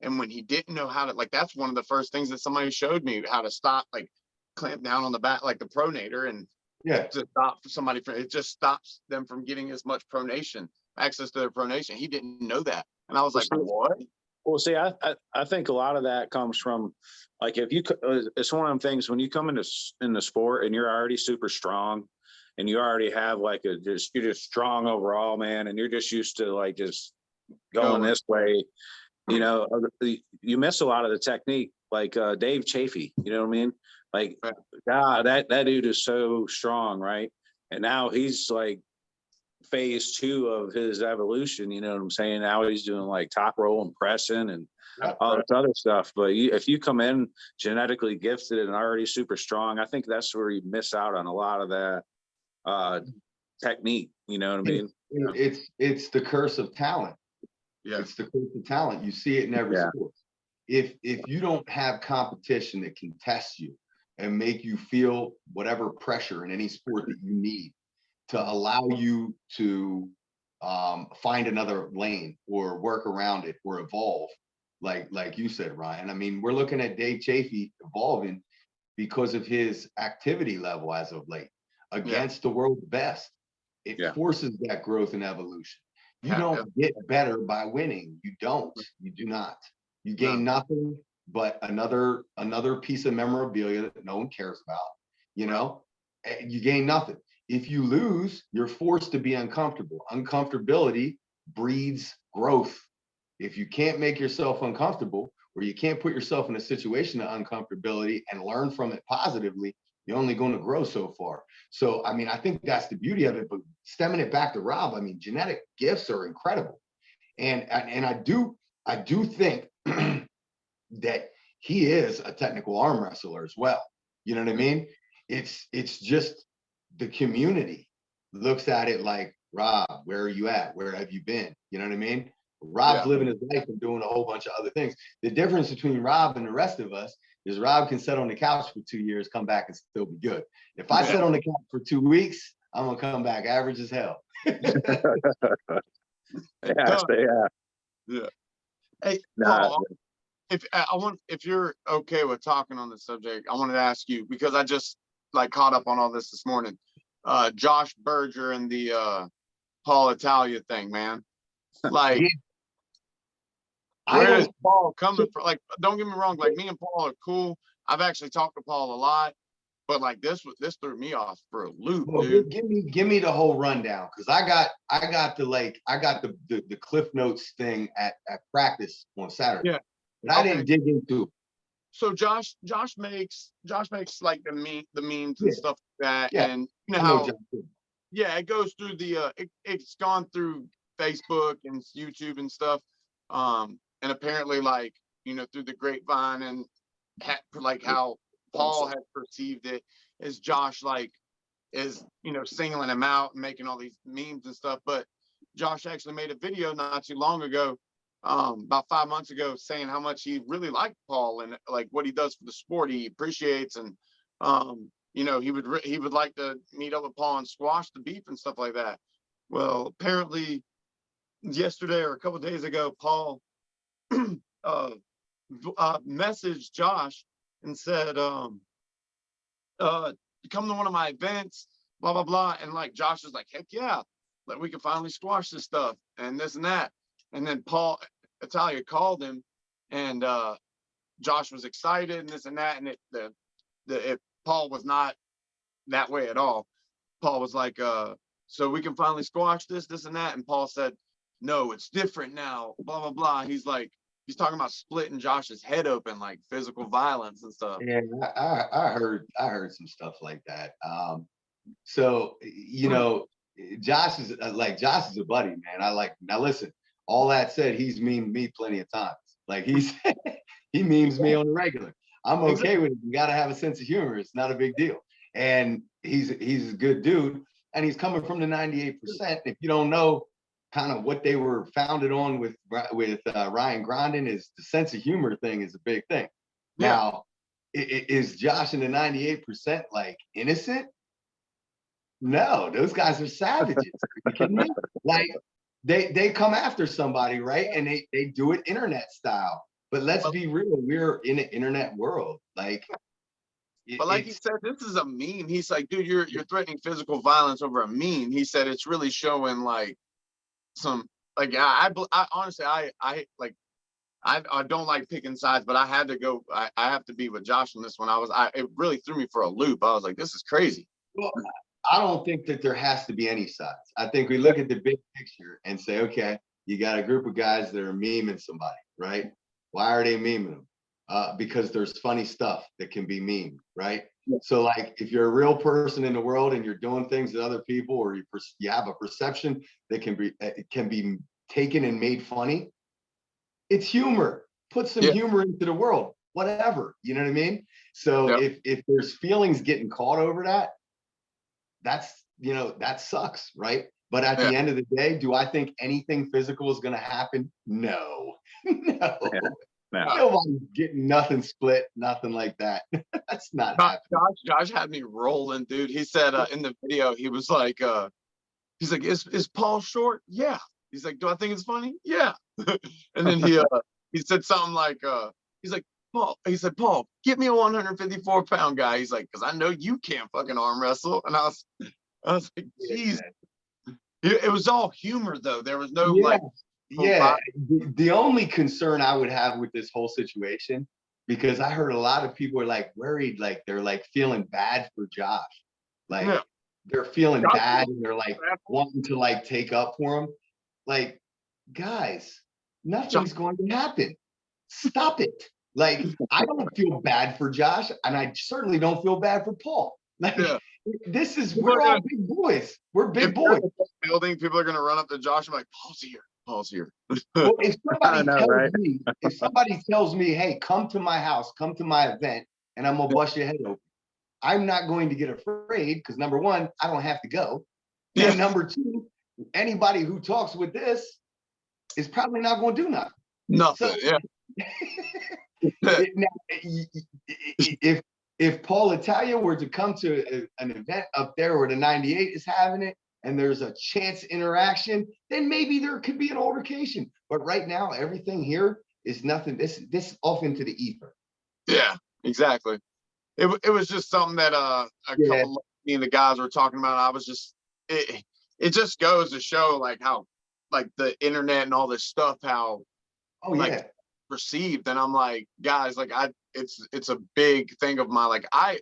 And when he didn't know how to, like, that's one of the first things that somebody showed me, how to stop, like, clamp down on the back, like the pronator, and to stop somebody from, it just stops them from getting as much pronation, access to their pronation. He didn't know that. And I was like, what? Well, see, I think a lot of that comes from, like, it's one of them things when you come in the sport and you're already super strong and you already have like you're just strong overall, man. And you're just used to like just going this way. You miss a lot of the technique, like Dave Chafee, you know what I mean? Like, God, that dude is so strong, right? And now he's like phase 2 of his evolution, you know what I'm saying? Now he's doing like top roll and pressing and all this other stuff. But if you come in genetically gifted and already super strong, I think that's where you miss out on a lot of that technique, you know what I mean? It's the curse of talent. Yeah, it's the curse of talent. You see it in every sport. If you don't have competition that can test you and make you feel whatever pressure in any sport that you need to allow you to find another lane or work around it or evolve, like you said, Ryan. I mean, we're looking at Dave Chafee evolving because of his activity level as of late against the world's best. It forces that growth and evolution. You don't get better by winning. You don't. You do not. You gain nothing but another piece of memorabilia that no one cares about. you know, you gain nothing. If you lose, you're forced to be uncomfortable. Uncomfortability breeds growth. If you can't make yourself uncomfortable, or you can't put yourself in a situation of uncomfortability and learn from it positively, you're only going to grow so far. So, I mean, I think that's the beauty of it. But stemming it back to Rob, I mean, genetic gifts are incredible. And I do think that he is a technical arm wrestler as well. You know what I mean? It's just the community looks at it like, Rob, where are you at? Where have you been? You know what I mean? Rob's living his life and doing a whole bunch of other things. The difference between Rob and the rest of us is Rob can sit on the couch for 2 years, come back and still be good. If I sit on the couch for 2 weeks, I'm gonna come back average as hell. Yeah. Hey, Paul, if you're okay with talking on the subject, I wanted to ask you, because I just like caught up on all this morning. Josh Berger and the Paul Italia thing, man. Like, where is Paul coming from? Like, don't get me wrong, like me and Paul are cool. I've actually talked to Paul a lot, but like this threw me off for a loop, dude. Give me the whole rundown, because I got the Cliff Notes thing at practice on Saturday. Yeah. But I didn't dig into it. So Josh makes like the memes and stuff like that. Yeah. And you know how it goes through the it's gone through Facebook and YouTube and stuff. And apparently, like, you know, through the grapevine and like how Paul had perceived it, is Josh like is, you know, singling him out and making all these memes and stuff. But Josh actually made a video not too long ago, about 5 months ago, saying how much he really liked Paul and like what he does for the sport, he appreciates, and you know, he would like to meet up with Paul and squash the beef and stuff like that. Well, apparently yesterday or a couple of days ago, Paul messaged Josh and said, come to one of my events, blah blah blah. And like Josh was like, heck yeah, like we can finally squash this stuff and this and that. And then Paul Italia called him, and Josh was excited and this and that. And Paul was not that way at all. Paul was like, so we can finally squash this and that. And Paul said, no, it's different now, blah blah blah. He's like, he's talking about splitting Josh's head open, like physical violence and stuff. Yeah, I heard some stuff like that. So, you know, Josh is a buddy, man. Now listen, all that said, he's memed me plenty of times. Like he memes me on the regular. I'm okay with it. You got to have a sense of humor. It's not a big deal. And he's a good dude, and he's coming from the 98%. If you don't know kind of what they were founded on with Ryan Grondin, is the sense of humor thing is a big thing. Yeah. Now, is Josh in the 98% like innocent? No, those guys are savages. Are you kidding me? Like they come after somebody, right? And they do it internet style. But let's be real, we're in an internet world. Like, but like he said, this is a meme. He's like, dude, you're threatening physical violence over a meme. He said it's really showing like some, like, I honestly I don't like picking sides, but I had to go. I have to be with Josh on this one. It really threw me for a loop. I was like, this is crazy. Well, I don't think that there has to be any sides. I think we look at the big picture and say, okay, you got a group of guys that are memeing somebody, right? Why are they memeing them? Because there's funny stuff that can be memed, right? Yeah. So like, if you're a real person in the world and you're doing things that other people, or you have a perception that can be taken and made funny, it's humor. Put some humor into the world, whatever, you know what I mean? So if there's feelings getting caught over that's, you know, that sucks, right? But at the end of the day, do I think anything physical is going to happen? No. No. Nobody's getting nothing split, nothing like that. That's not happening. Josh had me rolling, dude. He said in the video, he was like, he's like, is Paul short? Yeah. He's like, do I think it's funny? Yeah. And then he said something like, he's like, Paul, he said, Paul, get me a 154-pound guy. He's like, because I know you can't fucking arm wrestle. And I was like, geez. It was all humor though. There was no like. Yeah. The only concern I would have with this whole situation, because I heard a lot of people are like worried, like they're like feeling bad for Josh. Like they're feeling bad and they're like wanting to like take up for him. Like, guys, nothing's going to happen. Stop it. Like, I don't feel bad for Josh, and I certainly don't feel bad for Paul. Like, this is, we're all big boys. We're big boys. Building, people are gonna run up to Josh and be like, Paul's here. Paul's here. Well, if somebody tells me, hey, come to my house, come to my event, and I'm gonna bust your head open, I'm not going to get afraid because number one, I don't have to go. And number two, anybody who talks with this is probably not going to do nothing. Nothing. So, if Paul Italia were to come to an event up there where the 98 is having it, and there's a chance interaction, then maybe there could be an altercation. But right now, everything here is nothing. This off into the ether. Yeah, exactly. It was just something that couple of me and the guys were talking about. I was just it just goes to show like how like the internet and all this stuff, how perceived. And I'm like, guys, like it's a big thing of my, like I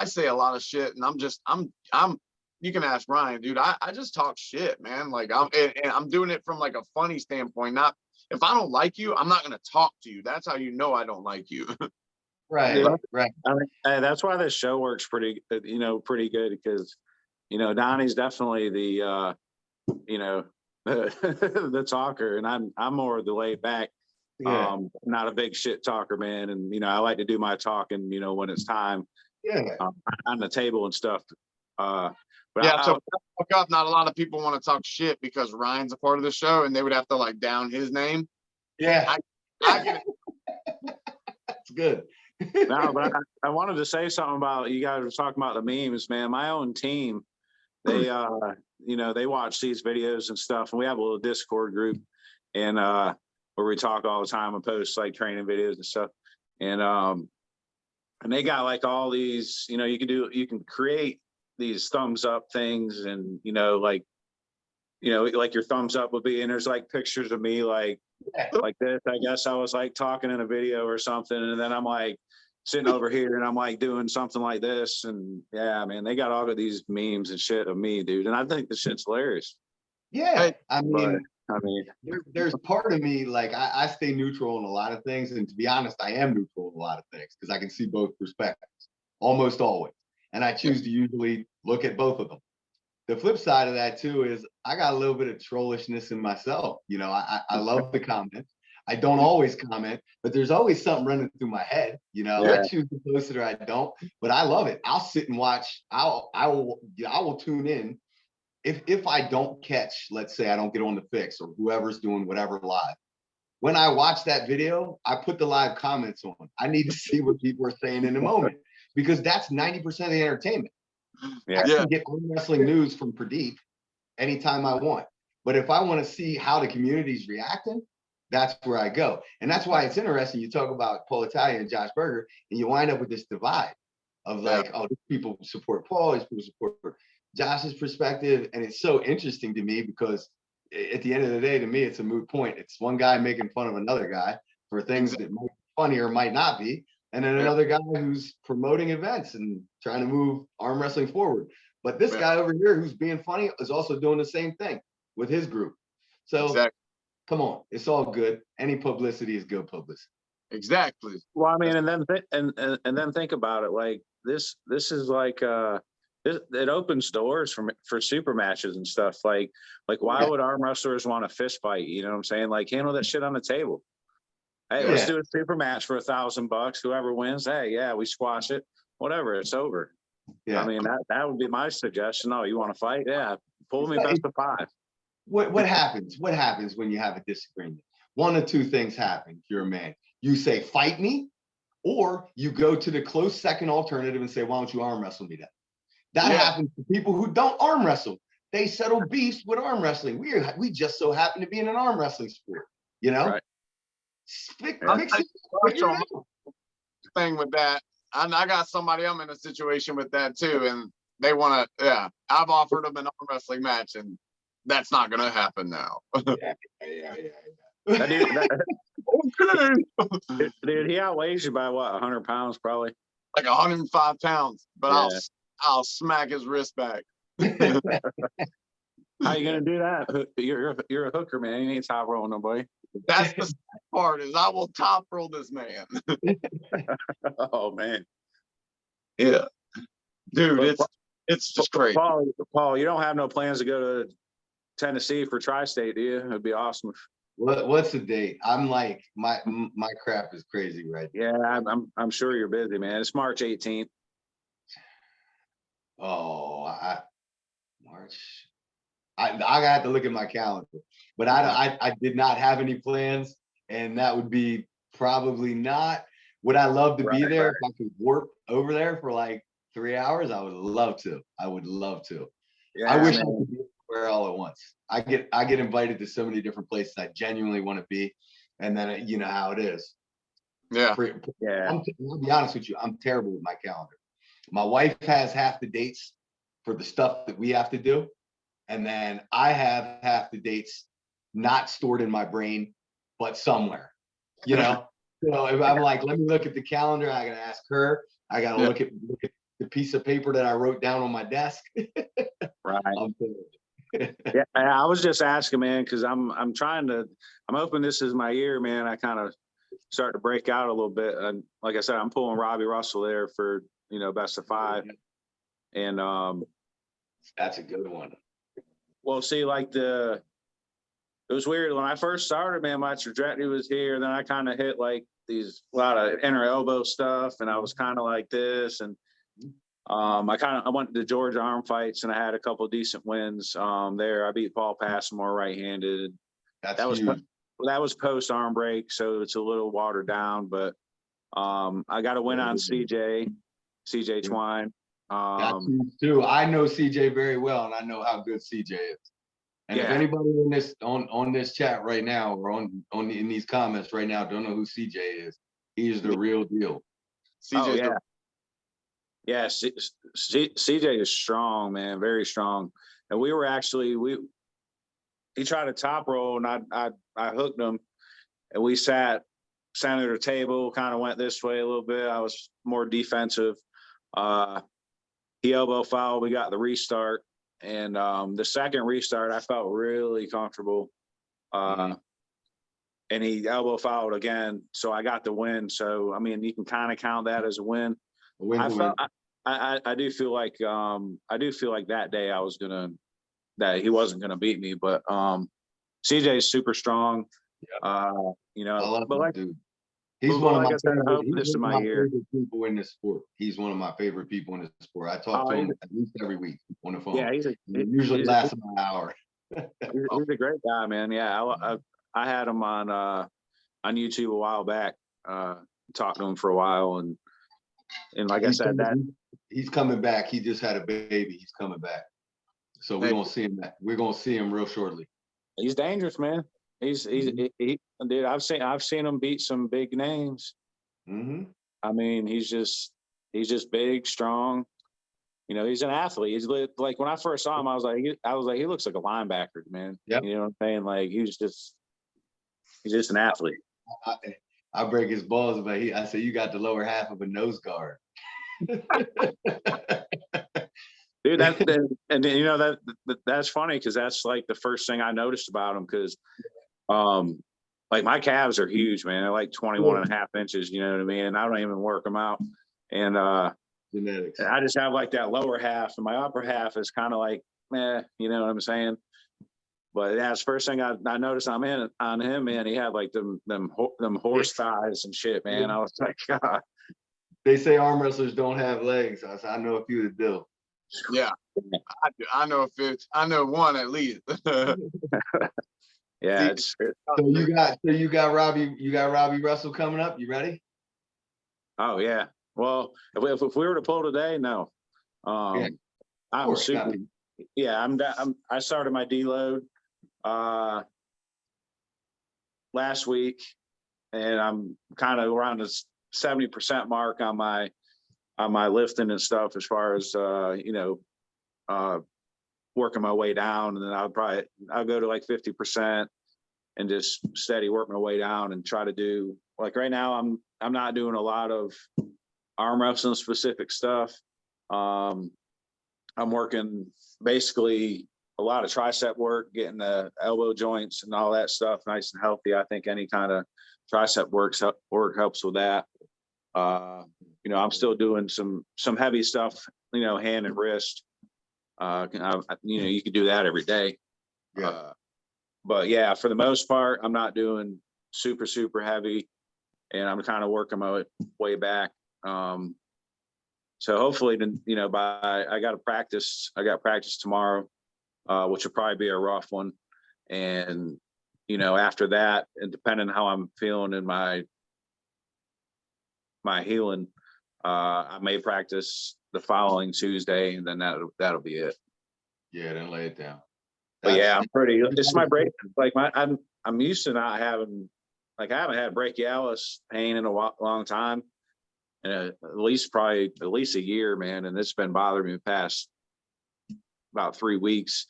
say a lot of shit, and I'm you can ask Ryan, dude, I just talk shit, man. Like I'm doing it from like a funny standpoint. Not, if I don't like you, I'm not gonna talk to you. That's how you know I don't like you. Right. Right. I mean, that's why this show works pretty good, because Donnie's definitely the the talker, and I'm more the laid back. Not a big shit talker, man. And I like to do my talking, when it's time. On the table and stuff. But so not a lot of people want to talk shit because Ryan's a part of the show, and they would have to like down his name. I get it. That's good. No, but I wanted to say something about, you guys were talking about the memes, man. My own team, they they watch these videos and stuff, and we have a little Discord group, and where we talk all the time and post like training videos and stuff, and they got like all these, you can create these thumbs up things, and like your thumbs up would be, and there's like pictures of me like this. I guess I was like talking in a video or something, and then I'm like sitting over here and I'm like doing something like this, and yeah, man, they got all of these memes and shit of me, dude, and I think the shit's hilarious. I mean, there's part of me, like I stay neutral in a lot of things, and to be honest, I am neutral in a lot of things because I can see both perspectives almost always, and I choose to usually look at both of them. The flip side of that too is I got a little bit of trollishness in myself. I love the comments. I don't always comment, but there's always something running through my head. I choose to post it or I don't, but I love it. I'll sit and watch. I will tune in. If I don't catch, let's say I don't get on the fix or whoever's doing whatever live, when I watch that video, I put the live comments on. I need to see what people are saying in the moment, because that's 90% of the entertainment. I can get arm wrestling news from Pradeep anytime I want. But if I want to see how the community's reacting, that's where I go. And that's why it's interesting. You talk about Paul Italia and Josh Berger, and you wind up with this divide of like, oh, these people support Paul, these people support Josh's perspective. And it's so interesting to me because at the end of the day, to me, it's a moot point. It's one guy making fun of another guy for things that might be funny or might not be. And then another guy who's promoting events and trying to move arm wrestling forward. But this guy over here who's being funny is also doing the same thing with his group. So come on, it's all good. Any publicity is good publicity. Exactly. Well, I mean, and then think about it. Like this is like it opens doors for super matches and stuff. Like why would arm wrestlers want a fist fight? You know what I'm saying? Like, handle that shit on the table. Hey, let's do a super match for $1,000. Whoever wins, hey, we squash it. Whatever, it's over. I mean, that would be my suggestion. Oh, you want to fight? Yeah, pull me best of 5. What happens? What happens when you have a disagreement? One of two things happen. If you're a man, you say fight me, or you go to the close second alternative and say, why don't you arm wrestle me then? That happens to people who don't arm wrestle. They settle beefs with arm wrestling. We just so happen to be in an arm wrestling sport, Right. Thing with that, I got somebody, I'm in a situation with that too, and they want to. I've offered them an arm wrestling match, and that's not going to happen now. Okay. Dude, he outweighs you by what, 100 pounds probably? Like 105 pounds, but Yeah. I'll smack his wrist back. How you gonna do that? You're a hooker, man. You ain't top rolling nobody. That's the sad part is I will top roll this man. Oh man. Yeah. Dude, But it's just crazy. Paul, you don't have no plans to go to Tennessee for Tri-State, do you? It'd be awesome. What's the date? I'm like, my crap is crazy right now. Yeah, I'm sure you're busy, man. It's March 18th. Oh, March. I got to look at my calendar, but I did not have any plans, and that would be probably not. Would I love to be there if I could warp over there for like 3 hours? I would love to. I would love to. Yeah, I wish I could be everywhere all at once. I get invited to so many different places I genuinely want to be, and then you know how it is. Yeah. Yeah. I'll be honest with you. I'm terrible with my calendar. My wife has half the dates for the stuff that we have to do. And then I have half the dates not stored in my brain, but somewhere, you know? So if I'm like, let me look at the calendar, I gotta ask her. I gotta look at the piece of paper that I wrote down on my desk. Right. Yeah, I was just asking, man, because I'm hoping this is my year, man. I kind of start to break out a little bit. And like I said, I'm pulling Robbie Russell there for, best of 5. And that's a good one. Well, see, it was weird when I first started, man. My trajectory was here, then I kind of hit like a lot of inner elbow stuff, and I was kind of like this, and I went to Georgia arm fights, and I had a couple of decent wins there. I beat Paul Passmore right-handed. That was post arm break, so it's a little watered down, but I got a win on CJ Twine. That's too. I know CJ very well, and I know how good CJ is. And if anybody in this on this chat right now or in these comments right now don't know who CJ is, he is the real deal. CJ, CJ is strong, man, very strong. And we were actually he tried a top roll, and I hooked him, and we sat center of the table, kind of went this way a little bit. I was more defensive. He elbow fouled. We got the restart, and the second restart, I felt really comfortable. And he elbow fouled again, so I got the win. So I mean, you can kind of count that as a win. I do feel like that day that he wasn't gonna beat me, but CJ is super strong. Dude. He's one of my favorite people in this sport. He's one of my favorite people in this sport. I talk to him at least every week on the phone. Yeah, usually lasts an hour. He's a great guy, man. Yeah, I had him on YouTube a while back. Talked to him for a while, and like I said, he's coming back. He just had a baby. He's coming back, so we're gonna see him. We're gonna see him real shortly. He's dangerous, man. Dude, I've seen him beat some big names. I mean, he's just big, strong. He's an athlete. He's like when I first saw him, I was like, he looks like a linebacker, man. Yep. You know what I'm saying? Like he's just an athlete. I break his balls, but I say you got the lower half of a nose guard. Dude, that's funny because that's like the first thing I noticed about him because like my calves are huge, man. They're like 21 and a half inches, you know what I mean? And I don't even work them out. And genetics. I just have like that lower half, and my upper half is kind of like, you know what I'm saying? But that's the first thing I noticed on him, man. He had like them horse thighs and shit, man. I was like, God. They say arm wrestlers don't have legs. I know a few that do. Yeah, I know one at least. Yeah. So you got Robbie Russell coming up. You ready? Oh yeah. Well, if we were to pull today, no. I'm super. Yeah, I started my deload last week, and I'm kind of around the 70% mark on my lifting and stuff as far as working my way down, and then I'll go to like 50%, and just steady work my way down and try to do, like right now, I'm not doing a lot of arm wrestling specific stuff. I'm working basically a lot of tricep work, getting the elbow joints and all that stuff nice and healthy. I think any kind of tricep work helps with that. You know, I'm still doing some heavy stuff, you know, hand and wrist. You know, you could do that every day. Yeah. But yeah, for the most part, I'm not doing super heavy, and I'm kind of working my way back. So hopefully, you know, I got practice tomorrow, which will probably be a rough one. And, you know, after that, and depending on how I'm feeling in my healing, I may practice the following Tuesday, and then that'll be it. Yeah, then lay it down. But yeah, it's my break. Like I'm used to not having, like, I haven't had brachialis pain in a long time. And at least a year, man. And it's been bothering me the past about 3 weeks,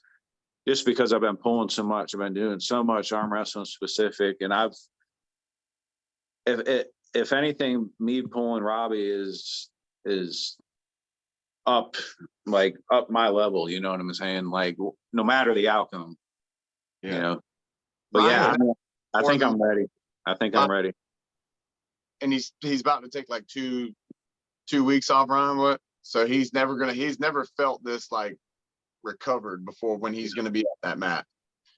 just because I've been pulling so much. I've been doing so much arm wrestling specific. And if anything, me pulling Robbie is up my level, you know what I'm saying? Like, no matter the outcome, you know. But yeah, I think I'm ready. I'm ready. And he's about to take like two weeks off, Ryan. What? So he's never felt this like recovered before when he's gonna be at that mat.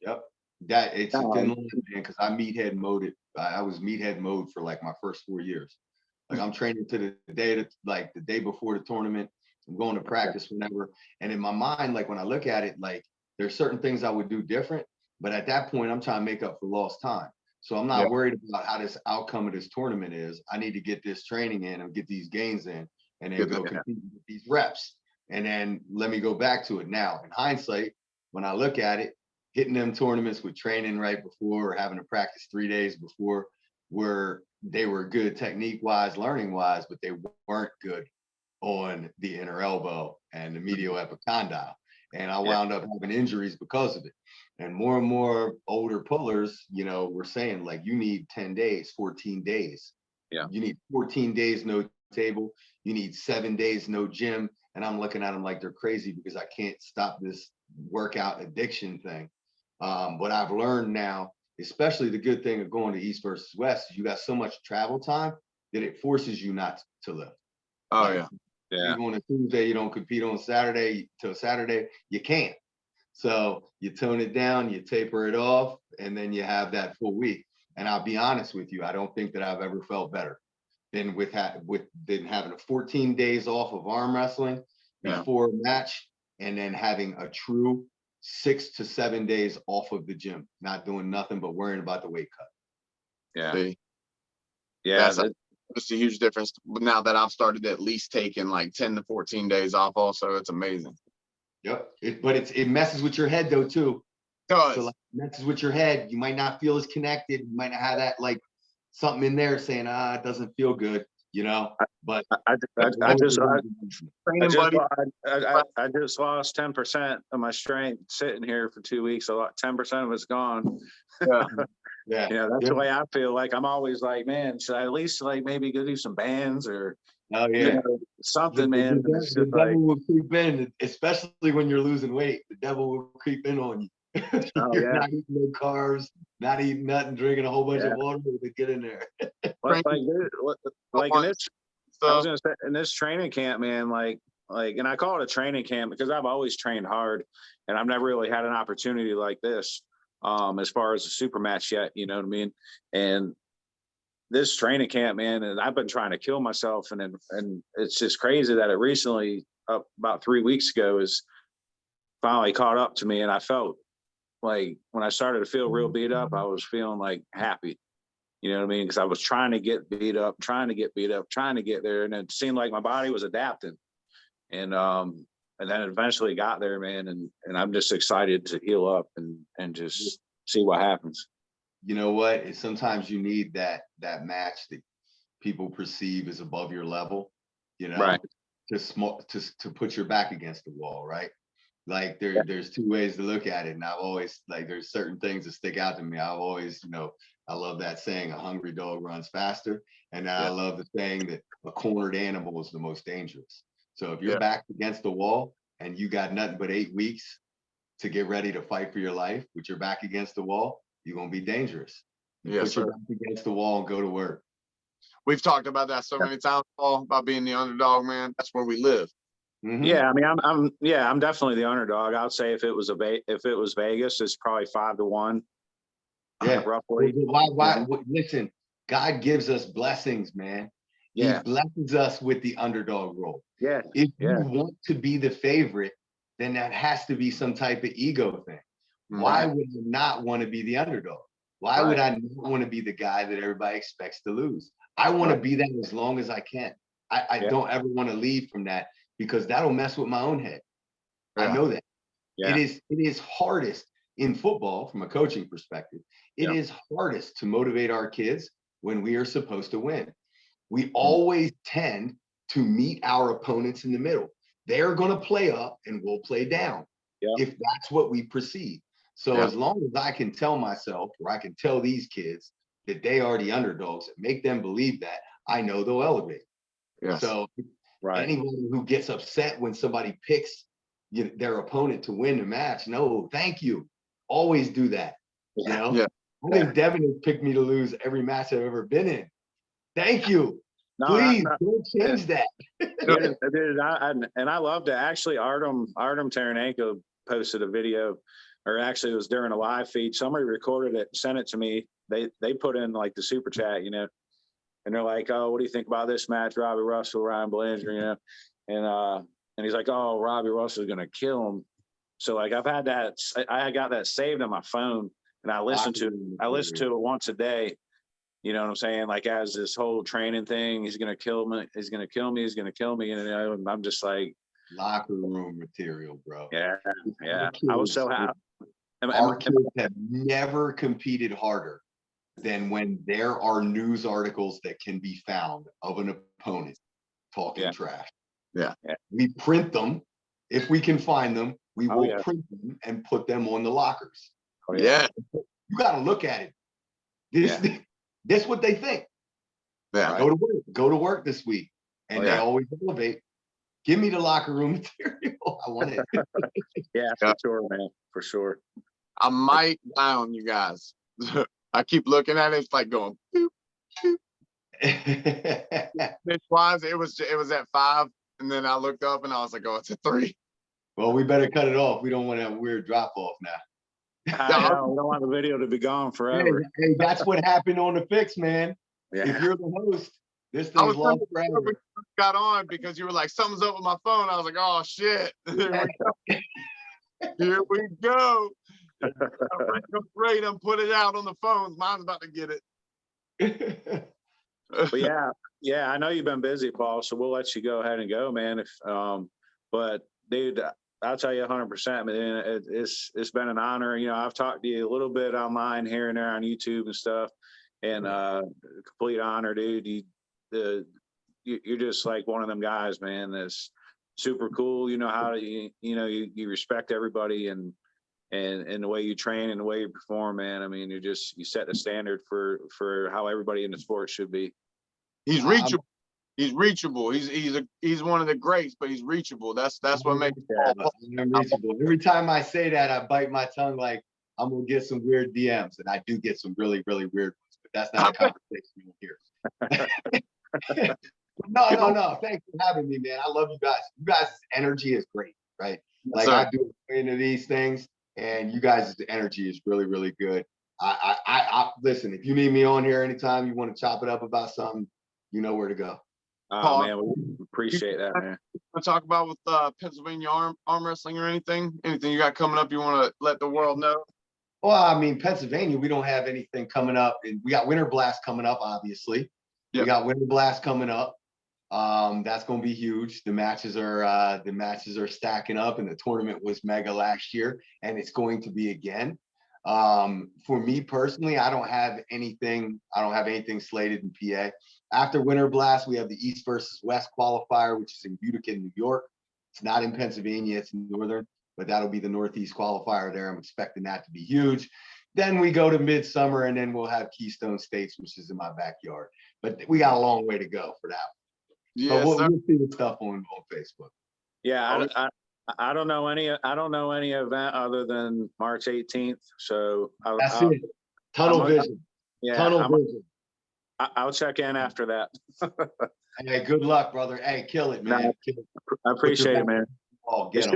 Yep. That it's a thin line, man, because I meathead moded. I was meathead mode for like my first 4 years. Like, I'm training to the day before the tournament. I'm going to practice whenever. And in my mind, like, when I look at it, like, there's certain things I would do different. But at that point, I'm trying to make up for lost time. So I'm not worried about how this outcome of this tournament is. I need to get this training in and get these gains in, and then go compete with these reps. And then let me go back to it. Now, in hindsight, when I look at it, hitting them tournaments with training right before, or having to practice 3 days before, where they were good technique wise, learning wise, but they weren't good on the inner elbow and the medial epicondyle. And I wound up having injuries because of it. And more older pullers, you know, were saying, like, you need 10 days, 14 days. Yeah. You need 14 days, no table. You need 7 days, no gym. And I'm looking at them like they're crazy because I can't stop this workout addiction thing. What I've learned now, especially the good thing of going to East versus West, is you got so much travel time that it forces you not to lift. Oh, like, yeah. You're going to Tuesday, you don't compete on Saturday till Saturday, you can't. So you tone it down, you taper it off, and then you have that full week. And I'll be honest with you, I don't think that I've ever felt better than having 14 days off of arm wrestling before a match, and then having a true 6 to 7 days off of the gym, not doing nothing but worrying about the weight cut. Yeah. See? Yeah. It's a huge difference now that I've started at least taking like 10 to 14 days off also. It's amazing. Yep. But it messes with your head though too. It so, like, it messes with your head. You might not feel as connected. You might not have that, like, something in there saying, it doesn't feel good, you know. But I just lost 10% of my strength sitting here for 2 weeks. 10% of it's gone. Yeah. You know, that's the way I feel. Like, I'm always like, man, should I at least, like, maybe go do some bands or something, man? The devil will creep in, especially when you're losing weight. The devil will creep in on you. You're not eating no carbs, not eating nothing, drinking a whole bunch of water to get in there. I was gonna say, in this training camp, man, like, and I call it a training camp because I've always trained hard, and I've never really had an opportunity like this, as far as a super match yet. You know what I mean? And this training camp, man, and I've been trying to kill myself, and it's just crazy that it recently, about 3 weeks ago, is finally caught up to me, and I felt like when I started to feel real beat up, I was feeling like happy. You know what I mean? Because I was trying to get beat up, trying to get there, and it seemed like my body was adapting. And then eventually got there, man. And I'm just excited to heal up and just see what happens. You know what? Sometimes you need that match that people perceive as above your level, you know, right, to put your back against the wall, right? Like there's two ways to look at it. And I've always, like, there's certain things that stick out to me. I've always, I love that saying, a hungry dog runs faster. And I love the saying that a cornered animal is the most dangerous. So if you're back against the wall and you got nothing but 8 weeks to get ready to fight for your life, with your back against the wall, you're going to be dangerous. Put your back against the wall and go to work. We've talked about that so many times, Paul, about being the underdog, man. That's where we live. Mm-hmm. Yeah, I mean, I'm definitely the underdog. I'd say if it was Vegas, it's probably 5-1. Yeah, roughly. Why? Listen, God gives us blessings, man. He blesses us with the underdog role. Yeah. If you want to be the favorite, then that has to be some type of ego thing. Why would you not want to be the underdog? Why would I not want to be the guy that everybody expects to lose? I want to be that as long as I can. I don't ever want to leave from that, because that'll mess with my own head. I know that. It is hardest in football from a coaching perspective. It is hardest to motivate our kids when we are supposed to win. We always tend to meet our opponents in the middle. They're going to play up and we'll play down if that's what we perceive. So as long as I can tell myself, or I can tell these kids that they are the underdogs and make them believe that, I know they'll elevate. So anyone who gets upset when somebody picks their opponent to win the match, no, thank you. Always do that. I think Devin has picked me to lose every match I've ever been in. Thank you. No, please don't change that. And I love to actually Artem Taranenko posted a video, or actually it was during a live feed. Somebody recorded it, sent it to me. They put in like the super chat, and they're like, "Oh, what do you think about this match, Robbie Russell, Ryan Belanger?" And he's like, "Oh, Robbie Russell's gonna kill him." So like I got that saved on my phone, and I listen to it once a day. You know what I'm saying? Like, as this whole training thing, he's gonna kill me. He's gonna kill me. He's gonna kill me. And I'm just like, locker room material, bro. Yeah. I was so happy. Our kids have never competed harder than when there are news articles that can be found of an opponent talking trash. We print them if we can find them. We will print them and put them on the lockers. You got to look at it. This what they think. Go to work this week, and they always elevate. Give me the locker room material. I want it. For sure, man. For sure. I might down you guys. I keep looking at it. It's like going. Boop, boop. It was at 5, and then I looked up and I was like, "Oh, it's at 3." Well, we better cut it off. We don't want to have a weird drop off now. I don't want the video to be gone forever. Hey, that's what happened on the fix, man. If you're the host, this thing's lost forever. Got on because you were like, "Something's up with my phone." I was like, "Oh shit!" Here we go. Great, I'm put it out on the phones. Mine's about to get it. But I know you've been busy, Paul. So we'll let you go ahead and go, man. But dude, I'll tell you 100%, man. It's been an honor. I've talked to you a little bit online here and there on YouTube and stuff, and complete honor, dude. You're just like one of them guys, man. That's super cool. You know how you respect everybody and the way you train and the way you perform, man. I mean, you set the standard for how everybody in the sport should be. He's reachable. He's reachable. He's one of the greats, but he's reachable. That's what makes him reachable. Every time I say that, I bite my tongue like I'm gonna get some weird DMs, and I do get some really, really weird ones. But that's not a conversation here. No. Thanks for having me, man. I love you guys. You guys' energy is great, right? Like I do into these things, and you guys' energy is really, really good. I listen. If you need me on here anytime, you want to chop it up about something, you know where to go. Oh, man, we appreciate that, man. Want to talk about with Pennsylvania arm wrestling or anything? Anything you got coming up you want to let the world know? Well, I mean, Pennsylvania, we don't have anything coming up. And we got Winter Blast coming up, obviously. We got Winter Blast coming up. That's going to be huge. The matches are stacking up, and the tournament was mega last year, and it's going to be again. For me personally, I don't have anything slated in PA. After Winter Blast, we have the East versus West qualifier, which is in Utica, New York. It's not in Pennsylvania, it's in Northern. but that'll be the Northeast qualifier there. I'm expecting that to be huge. Then we go to midsummer, and then we'll have Keystone States, which is in my backyard. But we got a long way to go for that. Yes, But sir. we'll see the stuff on Facebook. Yeah, I don't know any event other than March 18th. So That's it. Tunnel vision. Yeah, Tunnel vision. I'll check in after that. Hey, good luck, brother. Hey, kill it, man. Kill it. I appreciate it, man. Oh, get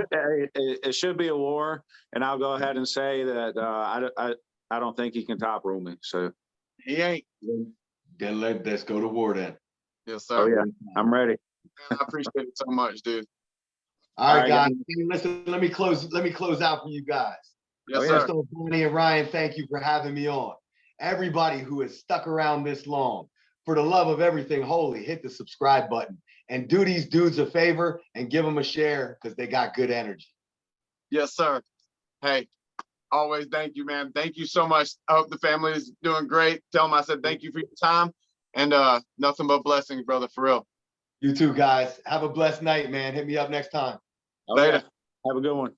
It should be a war, and I'll go ahead and say that I don't think he can top rule me. So He ain't. Then let's go to war then. Yes, sir. oh yeah, I'm ready. Man, I appreciate it so much, dude. All right, guys. Listen, let me close out for you guys. Yes, First sir. off, Bonnie and Ryan, thank you for having me on. Everybody who has stuck around this long, for the love of everything holy, hit the subscribe button and do these dudes a favor and give them a share because they got good energy. Yes, sir. Hey, always thank you, man. Thank you so much. I hope the family is doing great. Tell them I said thank you for your time, and nothing but blessings, brother, for real. You too, guys. Have a blessed night, man. Hit me up next time. Oh, Later. yeah. Have a good one.